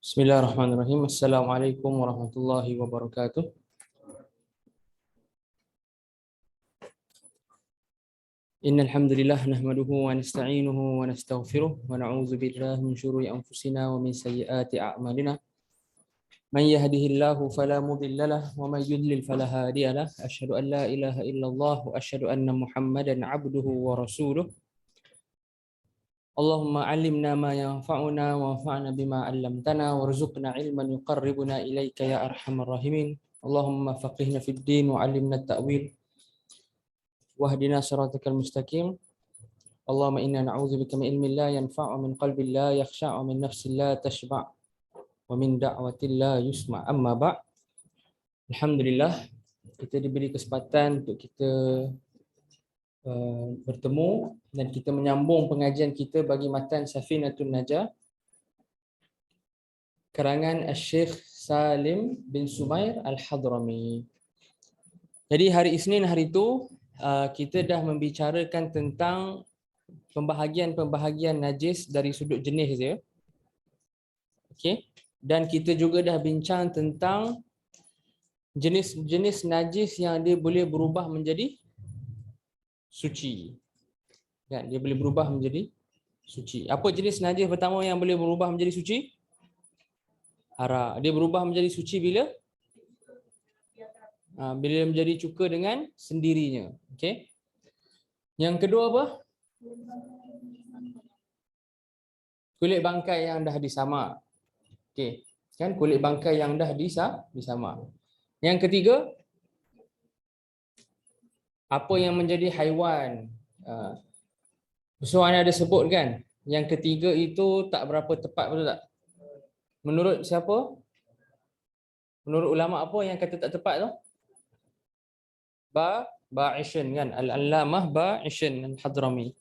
Bismillahirrahmanirrahim. Assalamualaikum warahmatullahi wabarakatuh. Innal hamdalillah nahmaduhu wa nasta'inuhu wa nastaghfiruh wa na'udzu billahi min syururi anfusina wa min sayyiati a'malina. Man yahdihillahu fala mudilla lahu wa man yudlil fala hadiya lahu. Asyhadu an la ilaha illallah wa asyhadu anna Muhammadan 'abduhu wa rasuluh. Allahumma 'allimna ma yanfa'una wa anfa'na bima 'allamtana warzuqna 'ilman yuqarribuna ilaika ya arhamar rahimin. Allahumma faqihna fid din wa 'allimna at-ta'wil wahdina siratal mustaqim. Allahumma inna na'udzubika min ilmin la yanfa' wa min qalbin la yakhsha' wa min nafsin la tashba' wa min da'watin la yusma'. Amma ba'. Alhamdulillah, kita diberi kesempatan untuk kita bertemu dan kita menyambung pengajian kita bagi matan Safinatun Najah karangan Syekh Salim bin Sumair Al-Hadrami. Jadi hari Isnin hari itu kita dah membicarakan tentang pembahagian najis dari sudut jenis dia. Okey. Dan kita juga dah bincang tentang jenis-jenis najis yang dia boleh berubah menjadi suci. Kan, dia boleh berubah menjadi suci. Apa jenis najis pertama yang boleh berubah menjadi suci? Arak. Dia berubah menjadi suci bila? Bila menjadi cuka dengan sendirinya. Okey. Yang kedua apa? Kulit bangkai yang dah disamak. Okey. Kan kulit bangkai yang dah disamak. Yang ketiga, apa yang menjadi haiwan? Soalan ada sebut kan? Yang ketiga itu tak berapa tepat, betul tak? Menurut siapa? Menurut ulama apa yang kata tak tepat tu? Ba'ishan kan? Al-Allamah Ba'ishan Al-Hadrami.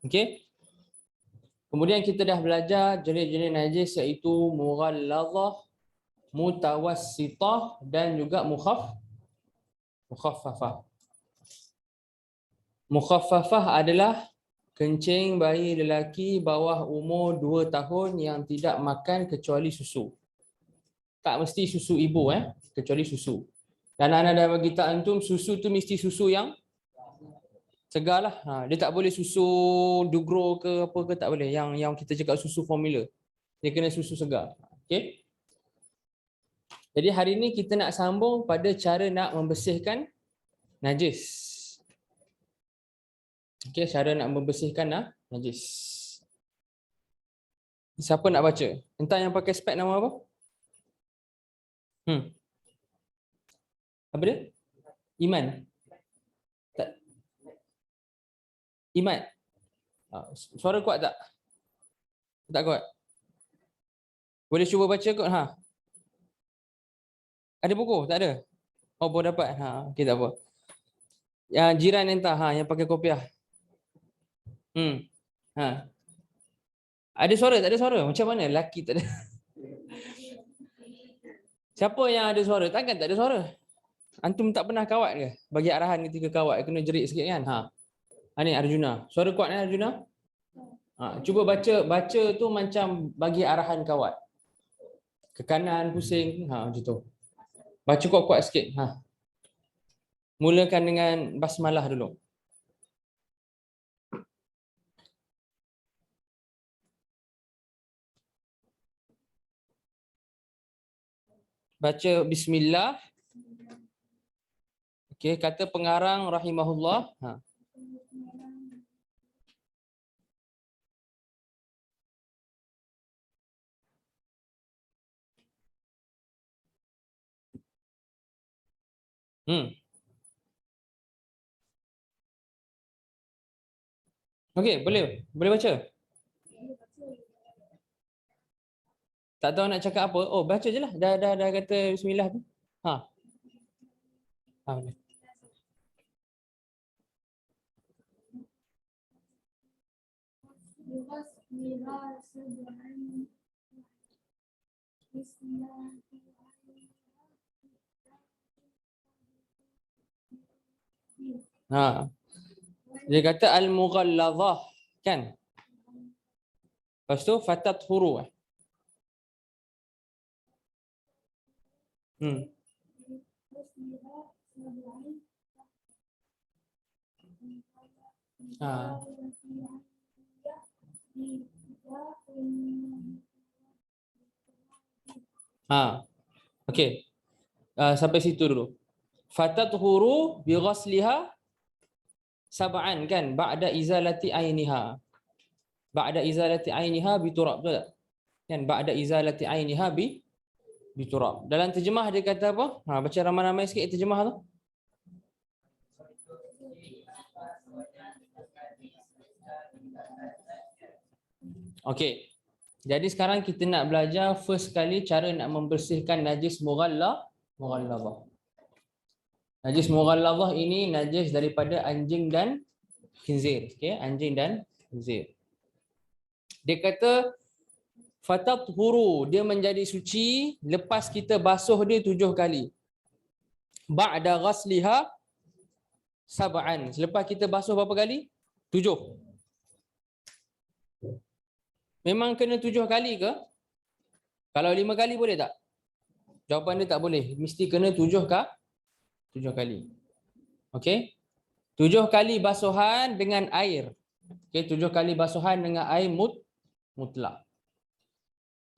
Okey. Kemudian kita dah belajar jenis-jenis najis iaitu mughallazah, mutawassitah dan juga mukhaffafah. Mukhaffafah adalah kencing bayi lelaki bawah umur 2 tahun yang tidak makan kecuali susu. Tak mesti susu ibu kecuali susu. Dan anak dah bagi tak antum, susu tu mesti susu yang segar lah. Dia tak boleh susu dugro ke apa ke, tak boleh. Yang kita cakap susu formula. Dia kena susu segar. Okey. Jadi hari ni kita nak sambung pada cara nak membersihkan najis. Okey, cara nak membersihkan najis. Siapa nak baca? Entah yang pakai spek nama apa? Apa dia? Iman. Tak. Iman. Suara kuat tak? Tak kuat. Boleh cuba baca kot Ada buku? Tak ada. Oh, baru dapat. Okey, tak apa. Yang jiran entah yang pakai kopiah. Ada suara, tak ada suara? Macam mana? Laki tak ada. Siapa yang ada suara? Takkan tak ada suara. Antum tak pernah kawat ke? Bagi arahan ketika kawat kena jerit sikit kan? Ni Arjuna. Suara kuat Arjuna? Cuba baca tu macam bagi arahan kawat. Ke kanan pusing, macam tu. Baca kuat-kuat sikit. Mulakan dengan basmalah dulu. Baca bismillah. Okey, kata pengarang rahimahullah. Okey, boleh baca. Tak tahu nak cakap apa? Oh, baca je lah. Dah kata bismillah tu. Boleh. Dia kata al-mughallazah kan? Lepas tu fatathuru. Hmm. Ha. Ha. Okey. Sampai situ dulu. Fatatuhuru bi ghasliha sab'an kan ba'da izalati ainiha. Ba'da izalati ainiha bi turab, betul tak? Kan ba'da izalati ainiha bi turab. Dalam terjemah dia kata apa? Baca ramai-ramai sikit terjemah tu. Okey. Jadi sekarang kita nak belajar first kali cara nak membersihkan najis mughalladhah. Najis mughalladhah ini najis daripada anjing dan khinzir. Okey, anjing dan khinzir. Dia kata fatathuru, dia menjadi suci lepas kita basuh dia 7 kali. Ba'da ghasliha sab'an. Selepas kita basuh berapa kali? 7. Memang kena 7 kali ke? Kalau 5 kali boleh tak? Jawapan dia tak boleh. Mesti kena 7 kali. Okey. 7 kali basuhan dengan air. Okey, 7 kali basuhan dengan air mutlak.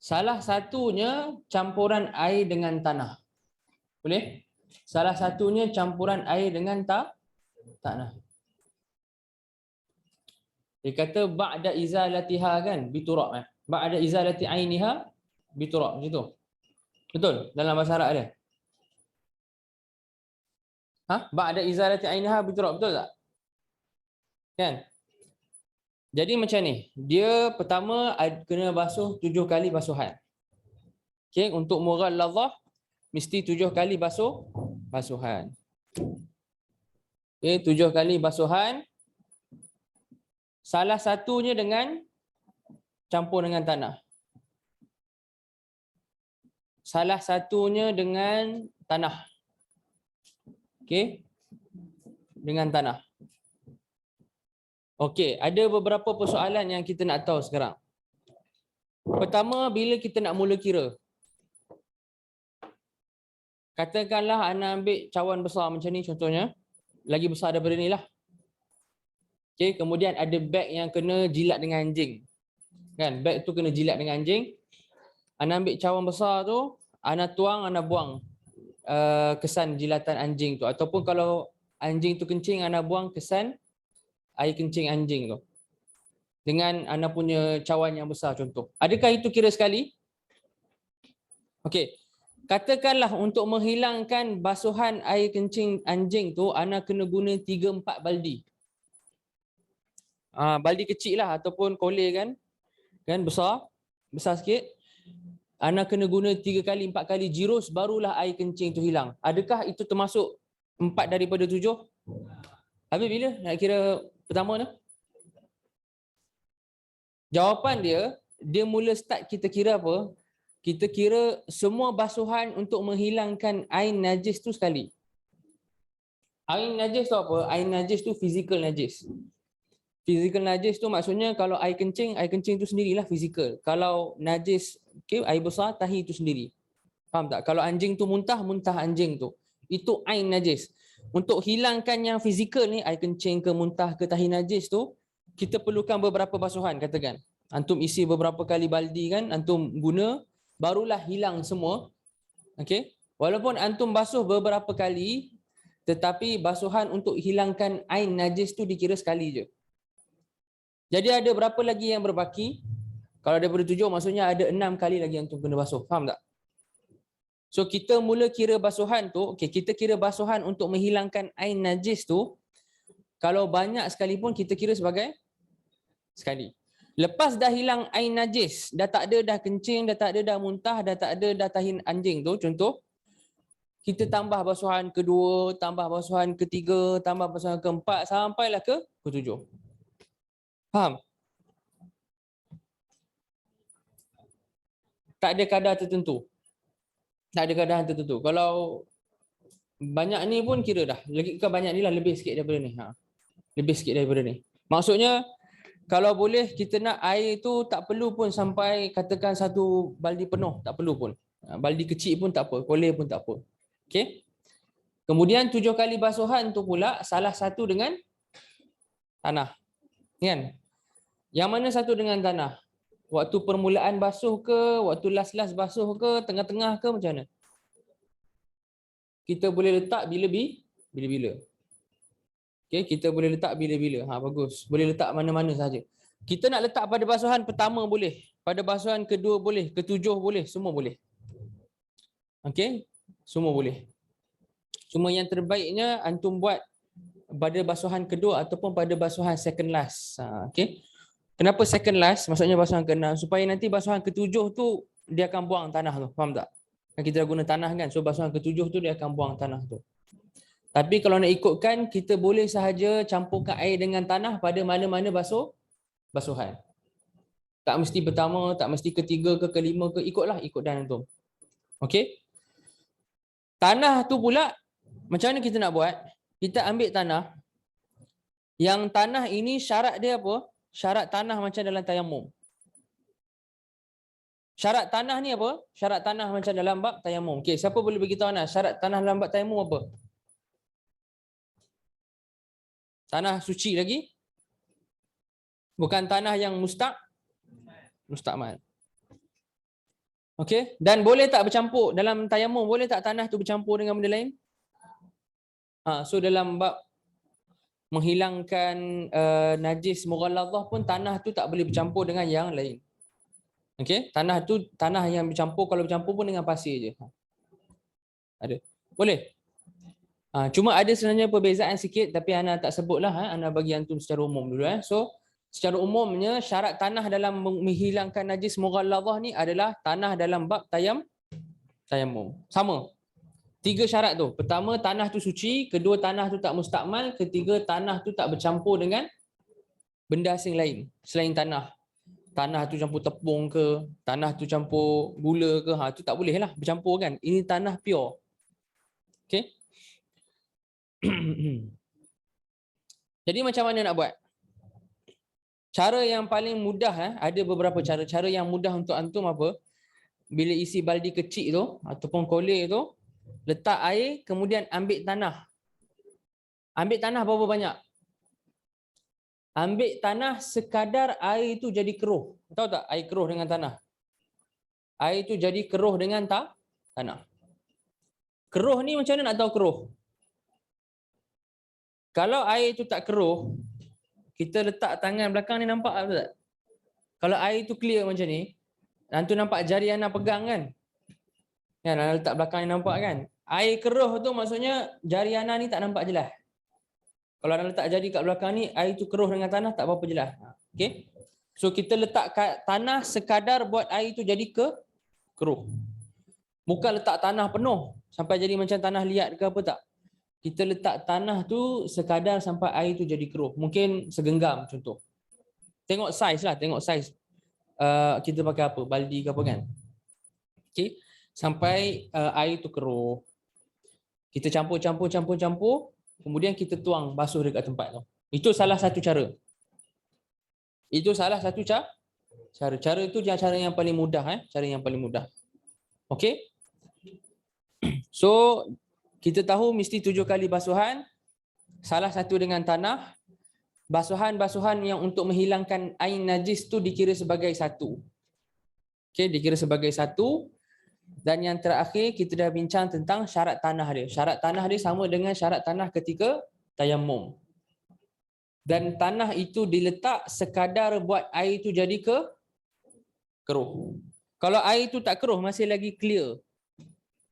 Salah satunya campuran air dengan tanah. Boleh? Salah satunya campuran air dengan tanah. Dia kata ba'da izalatiha kan biturab Ba'da izalati ainiha biturab macam tu. Betul dalam bahasa Arab dia. Ba'da izalati ainiha biturab, betul tak? Kan? Jadi macam ni. Dia pertama kena basuh 7 kali basuhan. Okey, untuk mughalladhah mesti 7 kali basuhan. Okey, 7 kali basuhan. Salah satunya dengan campur dengan tanah. Salah satunya dengan tanah. Okey. Dengan tanah. Okey, ada beberapa persoalan yang kita nak tahu sekarang. Pertama, bila kita nak mula kira. Katakanlah anda ambil cawan besar macam ni contohnya. Lagi besar daripada ni lah. Okey, kemudian ada beg yang kena jilat dengan anjing. Kan, beg tu kena jilat dengan anjing. Anda ambil cawan besar tu, anda tuang, anda buang kesan jilatan anjing tu. Ataupun kalau anjing tu kencing, anda buang kesan air kencing anjing tu. Dengan anda punya cawan yang besar contoh. Adakah itu kira sekali? Okey. Katakanlah untuk menghilangkan basuhan air kencing anjing tu, anda kena guna 3-4 baldi. Baldi kecil lah ataupun kolej kan besar sikit. Anda kena guna 3 kali 4 kali jirus barulah air kencing tu hilang. Adakah itu termasuk 4 daripada 7? Habis bila nak kira pertama tu? Jawapan dia mula start kita kira apa? Kita kira semua basuhan untuk menghilangkan air najis tu sekali. Air najis tu apa? Air najis tu physical najis. Physical najis tu maksudnya kalau air kencing tu sendirilah fizikal. Kalau najis, okay, air besar, tahi tu sendiri. Faham tak? Kalau anjing tu muntah anjing tu. Itu air najis. Untuk hilangkan yang fizikal ni, air kencing ke muntah ke tahi najis tu, kita perlukan beberapa basuhan, katakan. Antum isi beberapa kali baldi kan, antum guna, barulah hilang semua. Okey. Walaupun antum basuh beberapa kali, tetapi basuhan untuk hilangkan air najis tu dikira sekali je. Jadi ada berapa lagi yang berbaki? Kalau daripada 7 maksudnya ada 6 kali lagi antum kena basuh. Faham tak? So kita mula kira basuhan tu, okey, kita kira basuhan untuk menghilangkan air najis tu, kalau banyak sekalipun kita kira sebagai sekali. Lepas dah hilang air najis, dah tak ada dah kencing, dah tak ada dah muntah, dah tak ada dah tahin anjing tu, contoh, kita tambah basuhan kedua, tambah basuhan ketiga, tambah basuhan keempat, sampailah ke-7. Faham? Tak ada kadar tertentu. Tak ada kadar tertentu. Kalau banyak ni pun kira dah. Bukan banyak ni lah, lebih sikit daripada ni. Lebih sikit daripada ni. Maksudnya, kalau boleh kita nak air tu tak perlu pun sampai katakan 1 baldi penuh. Tak perlu pun. Baldi kecil pun tak apa, kolej pun tak apa. Okey. Kemudian 7 kali basuhan tu pula salah satu dengan tanah. Kan? Yang mana satu dengan tanah? Waktu permulaan basuh ke, waktu last-last basuh ke, tengah-tengah ke, macam mana? Kita boleh letak bila-bila. Okey, kita boleh letak bila-bila. Bagus. Boleh letak mana-mana saja. Kita nak letak pada basuhan pertama boleh, pada basuhan kedua boleh, ketujuh boleh, semua boleh. Okey? Semua boleh. Cuma yang terbaiknya antum buat pada basuhan kedua ataupun pada basuhan second last. Okey? Kenapa second last? Maksudnya basuhan ke-6 supaya nanti basuhan ketujuh tu dia akan buang tanah tu. Faham tak? Kan kita dah guna tanah kan. So basuhan ketujuh tu dia akan buang tanah tu. Tapi kalau nak ikutkan, kita boleh sahaja campurkan air dengan tanah pada mana-mana basuhan. Tak mesti pertama, tak mesti ketiga ke kelima ke, ikutlah, ikut dan antum. Okey? Tanah tu pula macam mana kita nak buat? Kita ambil tanah. Yang tanah ini syarat dia apa? Syarat tanah macam dalam tayamum. Syarat tanah ni apa? Syarat tanah macam dalam bab tayamum. Okey, siapa boleh beritahu Anas syarat tanah dalam bab tayamum apa? Tanah suci lagi? Bukan tanah yang mustakmal. Okey, dan boleh tak bercampur dalam tayamum? Boleh tak tanah tu bercampur dengan benda lain? So dalam bab menghilangkan najis mughalladhah pun tanah tu tak boleh bercampur dengan yang lain. Okey, tanah tu tanah yang bercampur, kalau bercampur pun dengan pasir je. Ada. Boleh. Cuma ada sebenarnya perbezaan sikit tapi ana tak sebutlah, ana bagi antum secara umum dulu. So secara umumnya syarat tanah dalam menghilangkan najis mughalladhah ni adalah tanah dalam bab tayamum. Sama. 3 syarat tu. Pertama, tanah tu suci, kedua, tanah tu tak mustakmal, ketiga, tanah tu tak bercampur dengan benda asing lain selain tanah. Tanah tu campur tepung ke, tanah tu campur gula ke, tu tak boleh lah bercampur kan. Ini tanah pure. Okey. Jadi macam mana nak buat? Cara yang paling mudah, ada beberapa cara. Cara yang mudah untuk antum apa? Bila isi baldi kecil tu ataupun kolej tu, letak air, kemudian ambil tanah. Ambil tanah berapa banyak? Ambil tanah sekadar air itu jadi keruh. Tahu tak air keruh dengan tanah? Air itu jadi keruh dengan tanah. Keruh ni macam mana nak tahu keruh? Kalau air itu tak keruh, kita letak tangan belakang ni, nampak tak? Kalau air itu clear macam ni, nanti nampak jari Ana pegang kan? Kan Ana letak belakang ni, nampak kan? Air keruh tu maksudnya jari Ana ni tak nampak jelas. Kalau Ana letak jari kat belakang ni, air itu keruh dengan tanah tak apa-apa jelas. Okey? So kita letak kat tanah sekadar buat air itu jadi keruh. Bukan letak tanah penuh sampai jadi macam tanah liat ke apa, tak. Kita letak tanah tu sekadar sampai air tu jadi keruh. Mungkin segenggam contoh. Tengok saiz lah, tengok saiz. Kita pakai apa? Baldi ke apa kan? Okey. Sampai air tu keruh. Kita campur. Kemudian kita tuang, basuh dekat tempat tu. Itu salah satu cara. Itu salah satu cara. Cara itu cara yang paling mudah. Cara yang paling mudah. Okey. So, kita tahu mesti 7 kali basuhan. Salah satu dengan tanah. Basuhan-basuhan yang untuk menghilangkan air najis tu dikira sebagai satu. Okey, dikira sebagai satu. Dan yang terakhir kita dah bincang tentang syarat tanah dia. Syarat tanah dia sama dengan syarat tanah ketika tayamum. Dan tanah itu diletak sekadar buat air itu jadi keruh. Kalau air itu tak keruh, masih lagi clear.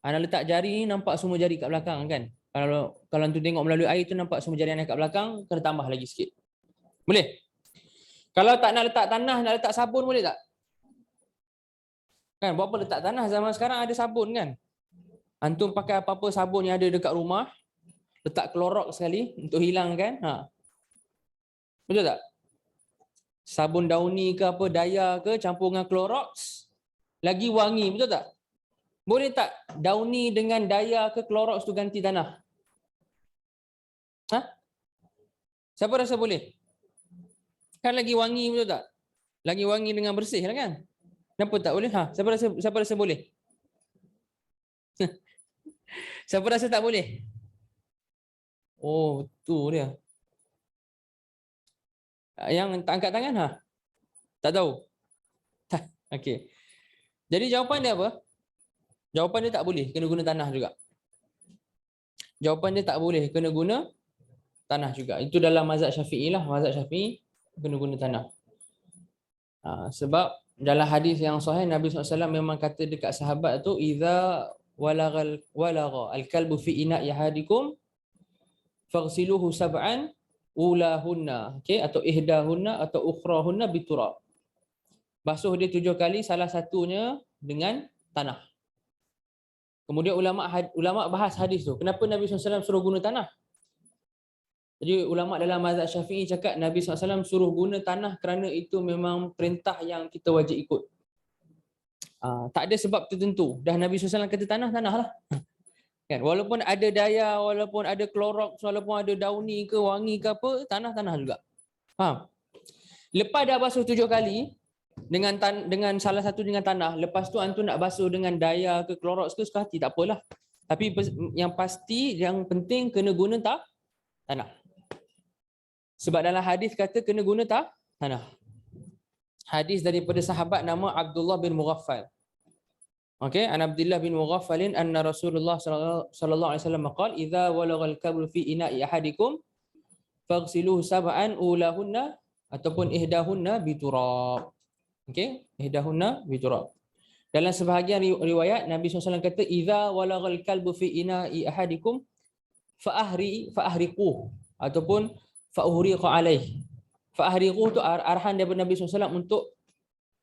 Ana letak jari ni, nampak semua jari kat belakang kan. Kalau antum tengok melalui air tu, nampak semua jari Ana kat belakang, kena tambah lagi sikit. Boleh? Kalau tak nak letak tanah, nak letak sabun boleh tak? Kan, buat apa letak tanah? Zaman sekarang ada sabun kan. Antum pakai apa-apa sabun yang ada dekat rumah, letak Clorox sekali untuk hilangkan. Betul tak? Sabun dauni ke apa, daya ke, campur dengan Clorox, lagi wangi, betul tak? Boleh tak dauni dengan daya ke Clorox tu ganti tanah? Siapa rasa boleh? Kan lagi wangi, betul tak? Lagi wangi dengan bersih lah kan? Kenapa tak boleh? Siapa rasa boleh? Siapa rasa tak boleh? Oh, tu dia. Yang tak angkat tangan, tak tahu. Okey. Jadi jawapan dia apa? Jawapan dia tak boleh, kena guna tanah juga. Jawapan dia tak boleh, kena guna tanah juga. Itu dalam mazhab Syafi'i lah. Mazhab Syafi'i kena guna tanah. Sebab dalam hadis yang sahih Nabi SAW memang kata dekat sahabat tu, idza walagha al-kalbu fi ina'i ahadikum faghsiluhu sab'an ulahunna, okey, atau ihdahunna atau ukhrahunna biturab. Basuh dia 7 kali, salah satunya dengan tanah. Kemudian ulama bahas hadis tu. Kenapa Nabi SAW suruh guna tanah? Jadi ulama dalam mazhab Syafi'i cakap Nabi SAW suruh guna tanah kerana itu memang perintah yang kita wajib ikut. Tak ada sebab tertentu. Dah Nabi SAW kata tanah, tanah lah. Kan? Walaupun ada daya, walaupun ada Clorox, walaupun ada dauni ke wangi ke apa, tanah, tanah juga. Faham? Lepas dah basuh 7 kali, dengan salah satu dengan tanah, lepas tu antum nak basuh dengan daya ke Clorox ke suka hati, tak apalah. Tapi yang pasti, yang penting kena guna tanah. Sebab dalam hadis kata kena guna tanah. Hadis daripada sahabat nama Abdullah bin Mughaffal. Okey, an Abdullah bin Mughaffalin anna Rasulullah sallallahu alaihi wasallam qala idza walagha al-kablu fi ina'i ahadikum faghsiluhu sab'an ulahunna ataupun ihdahunna biturab. Okey, ihdahunna biturab. Dalam sebahagian riwayat Nabi SAW kata idza walagha al-kalbu fi ina'i ahadikum fa'ahriquh ataupun fa'uhriqa alaih. Fa'ahriquh tu arahan daripada Nabi SAW untuk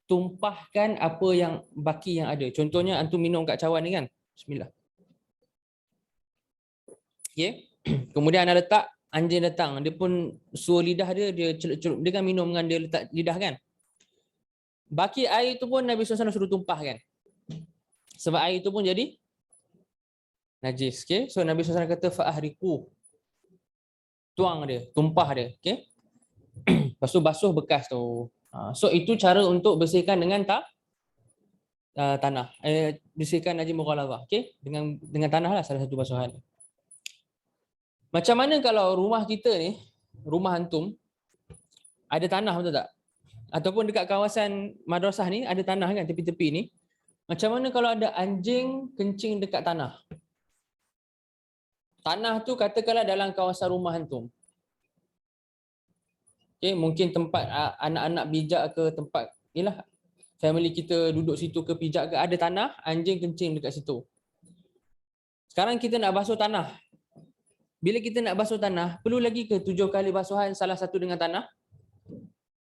tumpahkan apa yang baki yang ada. Contohnya antum minum kat cawan ni kan. Bismillah. Okey. Kemudian anda letak, anjing datang, dia pun suruh lidah dia celup-celup, dia kan minum dengan dia letak lidah kan. Baki air tu pun Nabi SAW suruh tumpahkan. Sebab air tu pun jadi najis. Okey. So Nabi SAW kata fa'ahriqu. Tuang dia, tumpah dia, okey. Lepas tu basuh bekas tu. So itu cara untuk bersihkan dengan tanah. Bersihkan najis mughalazah, okey? Dengan tanah lah salah satu basuhan. Macam mana kalau rumah kita ni, rumah antum ada tanah, betul tak? Ataupun dekat kawasan madrasah ni ada tanah kan tepi-tepi ni. Macam mana kalau ada anjing kencing dekat tanah? Tanah tu katakanlah dalam kawasan rumah antum. Okay, mungkin tempat anak-anak bijak ke, tempat inilah family kita duduk situ ke, pijak ke, ada tanah, anjing kencing dekat situ. Sekarang kita nak basuh tanah. Bila kita nak basuh tanah, perlu lagi ke 7 kali basuhan salah satu dengan tanah?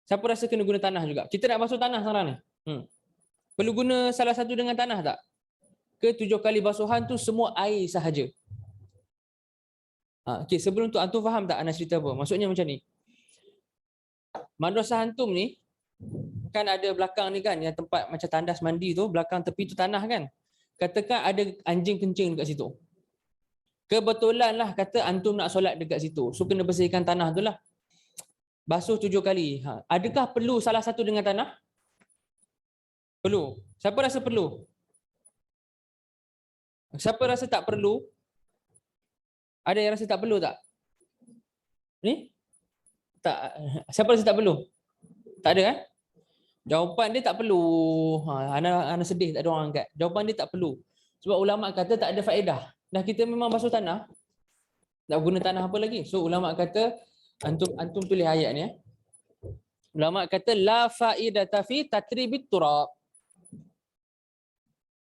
Siapa rasa kena guna tanah juga? Kita nak basuh tanah sekarang ni. Perlu guna salah satu dengan tanah tak? Ke 7 kali basuhan tu semua air sahaja? Okay, sebelum tu antum faham tak Anas cerita apa? Maksudnya macam ni. Madrasah antum ni kan ada belakang ni kan, yang tempat macam tandas mandi tu, belakang tepi tu tanah kan. Katakan ada anjing kencing dekat situ. Kebetulan lah kata antum nak solat dekat situ. So kena bersihkan tanah tu lah. Basuh 7 kali. Adakah perlu salah satu dengan tanah? Perlu. Siapa rasa perlu? Siapa rasa tak perlu? Ada yang rasa tak perlu tak? Ni? Tak. Siapa rasa tak perlu? Tak ada kan? Jawapan dia tak perlu. Ana sedih tak ada orang angkat. Jawapan dia tak perlu. Sebab ulama kata tak ada faedah. Dah kita memang basuh tanah. Tak guna tanah apa lagi? So ulama kata antum tulis ayat ni. Ulama kata la faidata fi tatribit turab.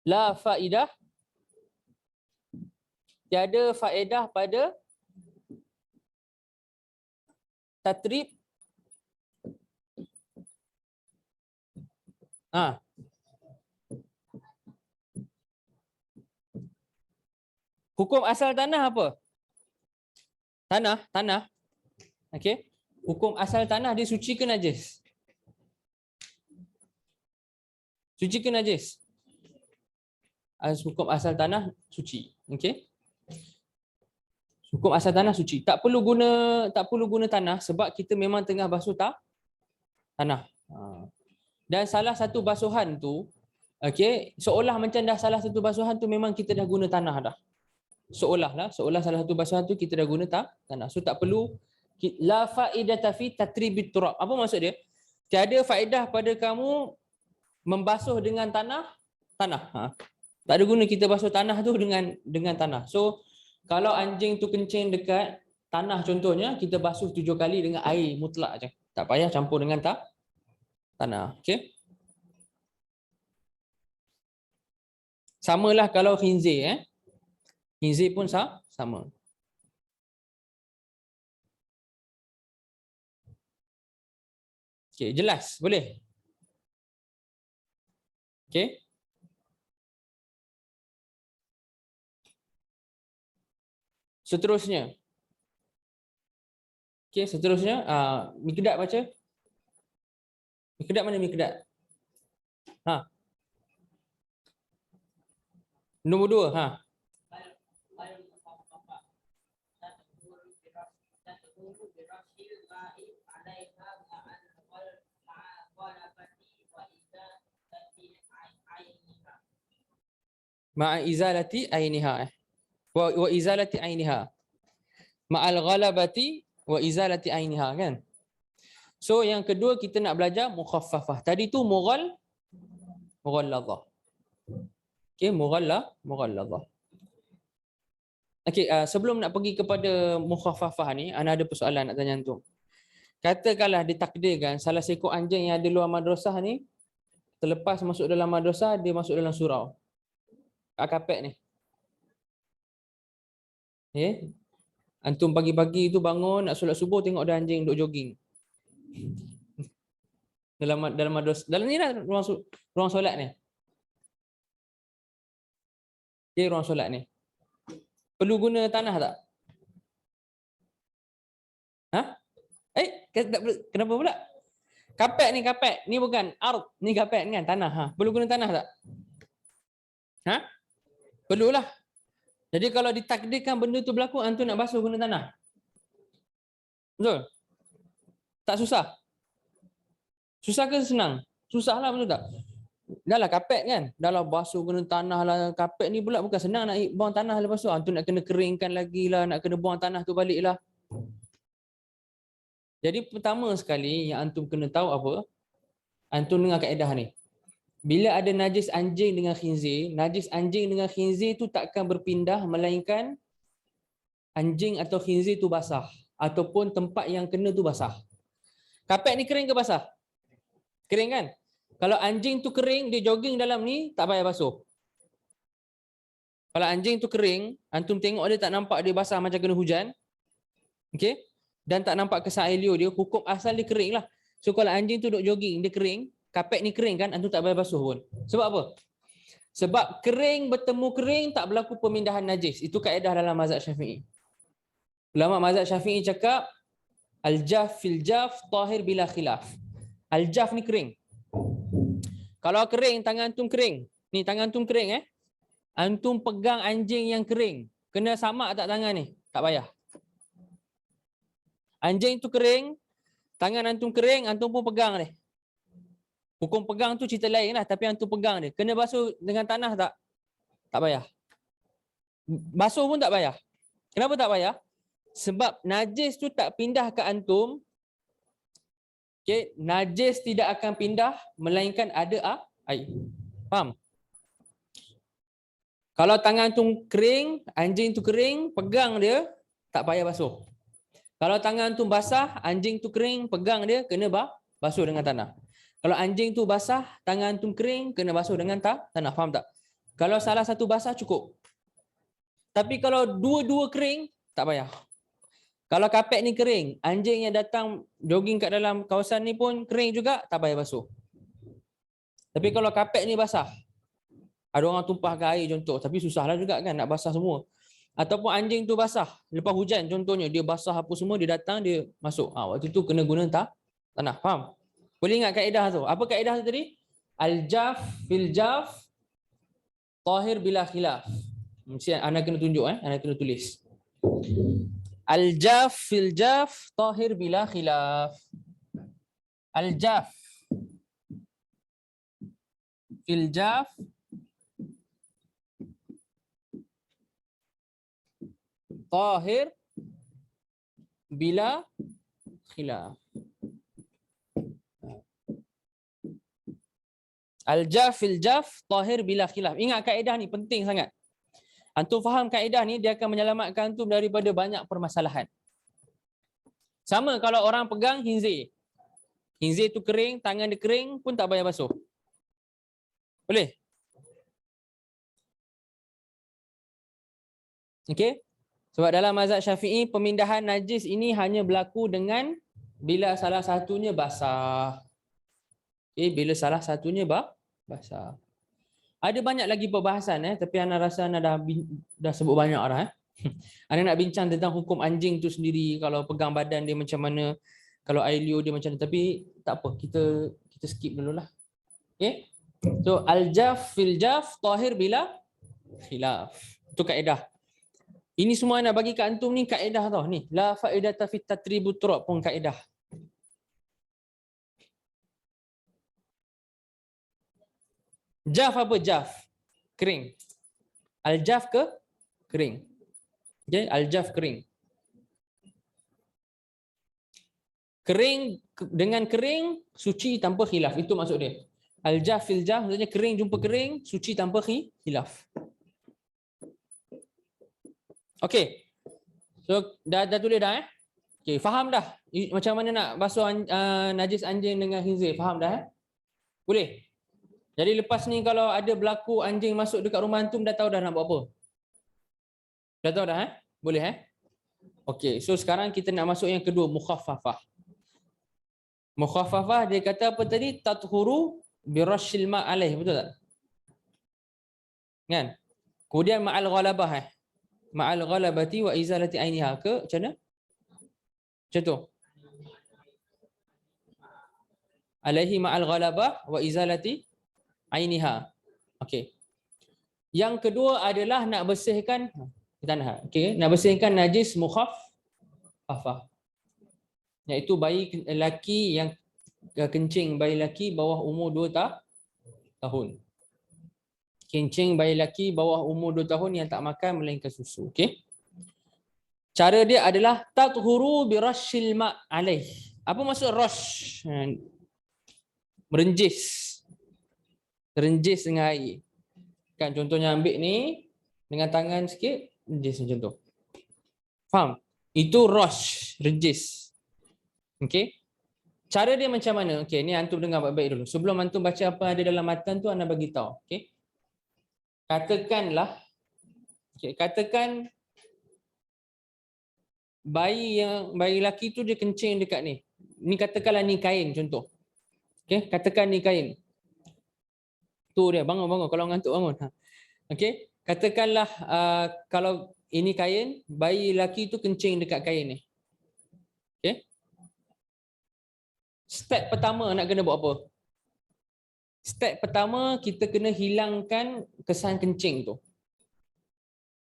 La faidah, tiada faedah pada tatrib hukum asal tanah apa? Tanah. Okey. Hukum asal tanah dia suci ke najis? Suci ke najis? Hukum asal tanah suci. Okey. Hukum asal tanah suci. Tak perlu guna tanah sebab kita memang tengah basuh tanah. Dan salah satu basuhan tu Okey, seolah macam dah salah satu basuhan tu memang kita dah guna tanah dah. Seolah salah satu basuhan tu kita dah guna tanah. So tak perlu la faidata fi tatribit turab. Apa maksud dia? Tiada faedah pada kamu membasuh dengan tanah. Tak ada guna kita basuh tanah tu dengan tanah. So kalau anjing tu kencing dekat tanah contohnya, kita basuh 7 kali dengan air mutlak je. Tak payah campur dengan tanah. Okey. Samalah kalau khinzir Khinzir pun sama. Okey, jelas? Boleh? Okey. Seterusnya. Okey, seterusnya Mikdad baca. Mikdad mana Mikdad? Nombor 2. Ma'a izalati ainiha. Wa izalati ainiha. Ma'al ghalabati wa izalati ainiha, kan? So yang kedua kita nak belajar mukhaffafah. Tadi tu mughalladhah. Okey, mughalladhah. Okey, sebelum nak pergi kepada mukhaffafah ni, ana ada persoalan nak tanya antum. Katakanlah ditakdirkan salah seekor anjing yang ada luar madrasah ni terlepas masuk dalam madrasah, dia masuk dalam surau. Kapek ni. Antum pagi-pagi tu bangun nak solat subuh, tengok ada anjing duk jogging. Dalam madrasah. Dalam ni lah ruang solat ni. Ruang solat ni. Perlu guna tanah tak? Kenapa pula? Kapek ni bukan ard, ni kapek kan, tanah. Perlu guna tanah tak? Perlulah. Jadi kalau ditakdirkan benda tu berlaku, antum nak basuh guna tanah. Betul? Tak susah? Susah ke senang? Susah lah, betul tak? Dah lah kapek kan? Dah lah basuh guna tanah lah. Kapek ni pula bukan senang nak buang tanah lepas tu. Antum nak kena keringkan lagi lah, nak kena buang tanah tu balik lah. Jadi pertama sekali yang antum kena tahu apa? Antum dengar kaedah ni. Bila ada najis anjing dengan khinzir tu takkan berpindah melainkan anjing atau khinzir tu basah ataupun tempat yang kena tu basah. Kapek ni kering ke basah? Kering kan? Kalau anjing tu kering, dia jogging dalam ni, tak payah basuh. Kalau anjing tu kering, antum tengok dia tak nampak dia basah macam kena hujan. Okey? Dan tak nampak kesan air liur dia, hukum asal dia kering lah. So kalau anjing tu duk jogging, dia kering, kapek ni kering kan, antum tak payah basuh pun. Sebab apa? Sebab kering bertemu kering tak berlaku pemindahan najis. Itu kaedah dalam mazhab Syafi'i. Ulama mazhab Syafi'i cakap al-jaf fil jaf tahir bila khilaf. Al-jaf ni kering. Kalau kering, tangan antum kering. Ni tangan antum kering Antum pegang anjing yang kering. Kena samak tak tangan ni? Tak payah. Anjing tu kering, tangan antum kering, antum pun pegang ni. Hukum pegang tu cerita lain lah, tapi antum pegang dia. Kena basuh dengan tanah tak? Tak payah. Basuh pun tak payah. Kenapa tak payah? Sebab najis tu tak pindah ke antum. Okay, najis tidak akan pindah melainkan ada air. Faham? Kalau tangan antum kering, anjing tu kering, pegang dia, tak payah basuh. Kalau tangan antum basah, anjing tu kering, pegang dia, kena basuh dengan tanah. Kalau anjing tu basah, tangan antum kering, kena basuh dengan tanah. Faham tak? Kalau salah satu basah, cukup. Tapi kalau dua-dua kering, tak payah. Kalau kapek ni kering, anjing yang datang jogging kat dalam kawasan ni pun kering juga, tak payah basuh. Tapi kalau kapek ni basah, ada orang tumpahkan air contoh, tapi susahlah juga kan nak basah semua. Ataupun anjing tu basah, lepas hujan contohnya, dia basah apa semua, dia datang, dia masuk. Waktu tu kena guna tanah. Faham? Boleh ingat kaedah tu? Apa kaedah tu tadi? Al-jaf fil jaf tahir bila khilaf. Mesti anda kena tunjuk anda kena tulis. Al-jaf fil jaf tahir bila khilaf. Al-jaf fil jaf tahir bila khilaf. Al-jaf fil jaf tahir bila khilaf. Ingat kaedah ni penting sangat. Antum faham kaedah ni, dia akan menyelamatkan antum daripada banyak permasalahan. Sama kalau orang pegang hinzir. Hinzir tu kering, tangan dia kering pun tak payah basuh. Boleh? Okey? Sebab dalam mazhab Syafi'i, pemindahan najis ini hanya berlaku dengan bila salah satunya basah. Okey, bila salah satunya basah. Ada banyak lagi perbahasan tapi ana rasa ana dah sebut banyak dah Ana nak bincang tentang hukum anjing tu sendiri, kalau pegang badan dia macam mana, kalau air liur dia macam mana, tapi tak apa, kita skip dululah. Okey. So al-jaf fil jaf tahir bila khilaf. Itu kaedah. Ini semua nak bagi kat antum ni kaedah tau ni. La faedata fit tatribut turab pun kaedah. Jaf apa jaf? Kering. Al-jaf ke kering. Okay, al-jaf kering. Kering dengan kering suci tanpa khilaf. Itu maksud dia. Al-jaf fil jaf maksudnya kering jumpa kering, suci tanpa khilaf. Okey. So dah tulis dah Okey, faham dah macam mana nak basuh najis anjing dengan khinzir? Faham dah Boleh? Jadi lepas ni kalau ada berlaku anjing masuk dekat rumah antum, dah tahu dah nak buat apa? Dah tahu dah Boleh Okey, so sekarang kita nak masuk yang kedua, mukhaffafah. Mukhaffafah dia kata apa tadi? Tathuru birashil ma' alaih, betul tak? Kan? Kemudian ma'al ghalabah ma'al ghalabati wa izalati ainiha ke macam mana? Macam tu. Alaihi ma'al ghalabah wa izalati ainiha. Okey. Yang kedua adalah nak bersihkan tanah. Okey, nak bersihkan najis mukhaffafah. Iaitu bayi lelaki yang kencing bayi lelaki bawah umur 2 tahun. Kencing bayi lelaki bawah umur 2 tahun yang tak makan melainkan susu. Okey. Cara dia adalah tathuru birashil ma' alaih. Apa maksud rash? Merenjis. Renjis dengan air. Kan contohnya ambil ni dengan tangan sikit, renjis macam tu. Faham? Itu rash, renjis. Okey. Cara dia macam mana? Okey, ni antum dengar baik-baik dulu. Sebelum antum baca apa ada dalam matan tu, anda bagi tahu. Okey. Katakanlah katakan bayi lelaki tu dia kencing dekat ni. Ni katakanlah ni kain contoh. Okey, katakan ni kain. Tu dia, bangun kalau ngantuk bangun. Okey, katakanlah kalau ini kain, bayi lelaki tu kencing dekat kain ni. Okey. Step pertama nak kena buat apa? Step pertama kita kena hilangkan kesan kencing tu.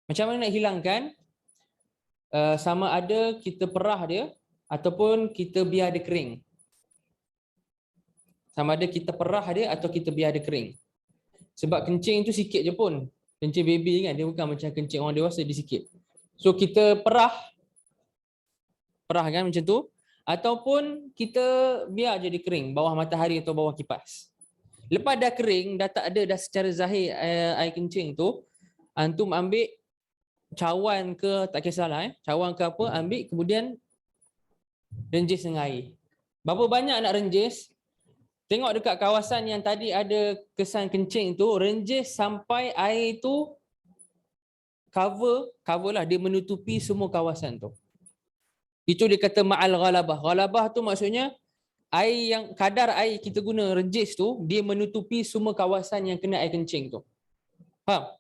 Macam mana nak hilangkan? Sama ada kita perah dia ataupun kita biar dia kering. Sama ada kita perah dia atau kita biar dia kering. Sebab kencing tu sikit je pun. Kencing baby kan, dia bukan macam kencing orang dewasa, dia sikit. So kita perah kan macam tu. Ataupun kita biar je dia kering bawah matahari atau bawah kipas. Lepas dah kering, dah tak ada dah secara zahir air kencing tu, antum ambil cawan ke, tak kisahlah cawan ke apa, ambil kemudian renjis dengan air. Berapa banyak nak renjis? Tengok dekat kawasan yang tadi ada kesan kencing tu, renjis sampai air tu cover lah, dia menutupi semua kawasan tu. Itu dia kata ma'al ghalabah. Ghalabah tu maksudnya air yang kadar air kita guna renjis tu, dia menutupi semua kawasan yang kena air kencing tu. Faham?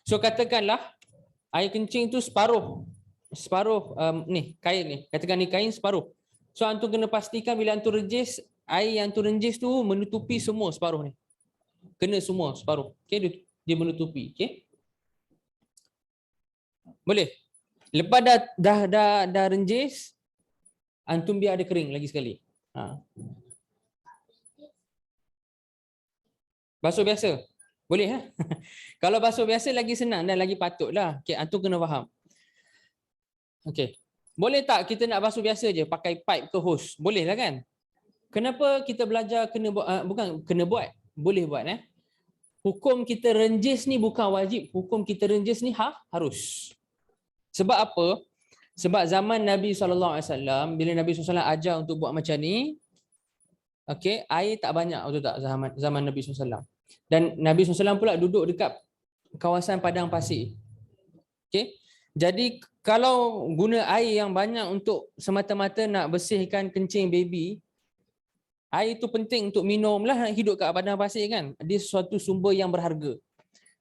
So katakanlah air kencing tu separuh ni kain ni. Katakan ni kain separuh. So antum kena pastikan bila antum renjis, air yang antum renjis tu menutupi semua separuh ni. Kena semua separuh. Okey, dia menutupi, okey? Boleh? Lepas dah renjis, antum biar ada kering lagi sekali. Basuh biasa. Boleh lah. Kalau basuh biasa lagi senang dan lagi patutlah. Okey, antum kena faham. Okey. Boleh tak kita nak basuh biasa je pakai pipe ke hose? Boleh lah kan? Kenapa kita belajar kena buat bukan kena buat, boleh buat Hukum kita renjis ni bukan wajib, hukum kita renjis ni harus. Sebab apa? Sebab zaman Nabi SAW, bila Nabi SAW ajar untuk buat macam ni, okey, air tak banyak, betul tak, zaman Nabi SAW. Dan Nabi SAW pula duduk dekat kawasan padang pasir. Okey. Jadi kalau guna air yang banyak untuk semata-mata nak bersihkan kencing baby, air itu penting untuk minum lah, nak hidup kat padang pasir kan. Dia sesuatu sumber yang berharga.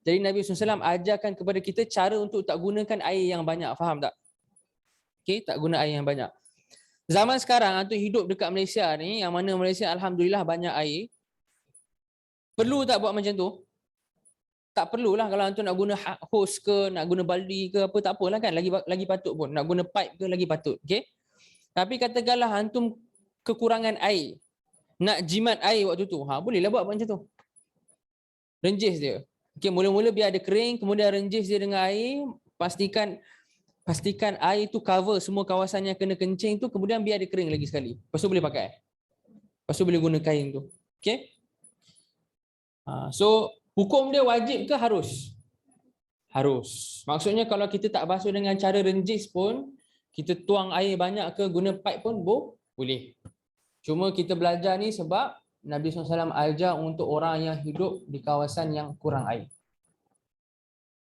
Jadi Nabi SAW ajarkan kepada kita cara untuk tak gunakan air yang banyak. Faham tak? Okey, tak guna air yang banyak. Zaman sekarang antum hidup dekat Malaysia ni, yang mana Malaysia alhamdulillah banyak air. Perlu tak buat macam tu? Tak perlulah. Kalau antum nak guna hose ke, nak guna baldi ke apa, tak apalah kan, lagi patut pun. Nak guna pipe ke lagi patut. Okey. Tapi katakanlah antum kekurangan air, nak jimat air waktu tu, bolehlah buat macam tu. Renjis dia. Okey, mula-mula biar ada kering, kemudian renjis dia dengan air, pastikan air tu cover semua kawasan yang kena kencing tu, kemudian biar dia kering lagi sekali. Lepas tu boleh pakai. Lepas tu boleh guna kain tu. Okey? So hukum dia wajib ke harus? Harus. Maksudnya kalau kita tak basuh dengan cara renjis pun, kita tuang air banyak ke guna pipe pun boleh. Cuma kita belajar ni sebab Nabi SAW ajar untuk orang yang hidup di kawasan yang kurang air.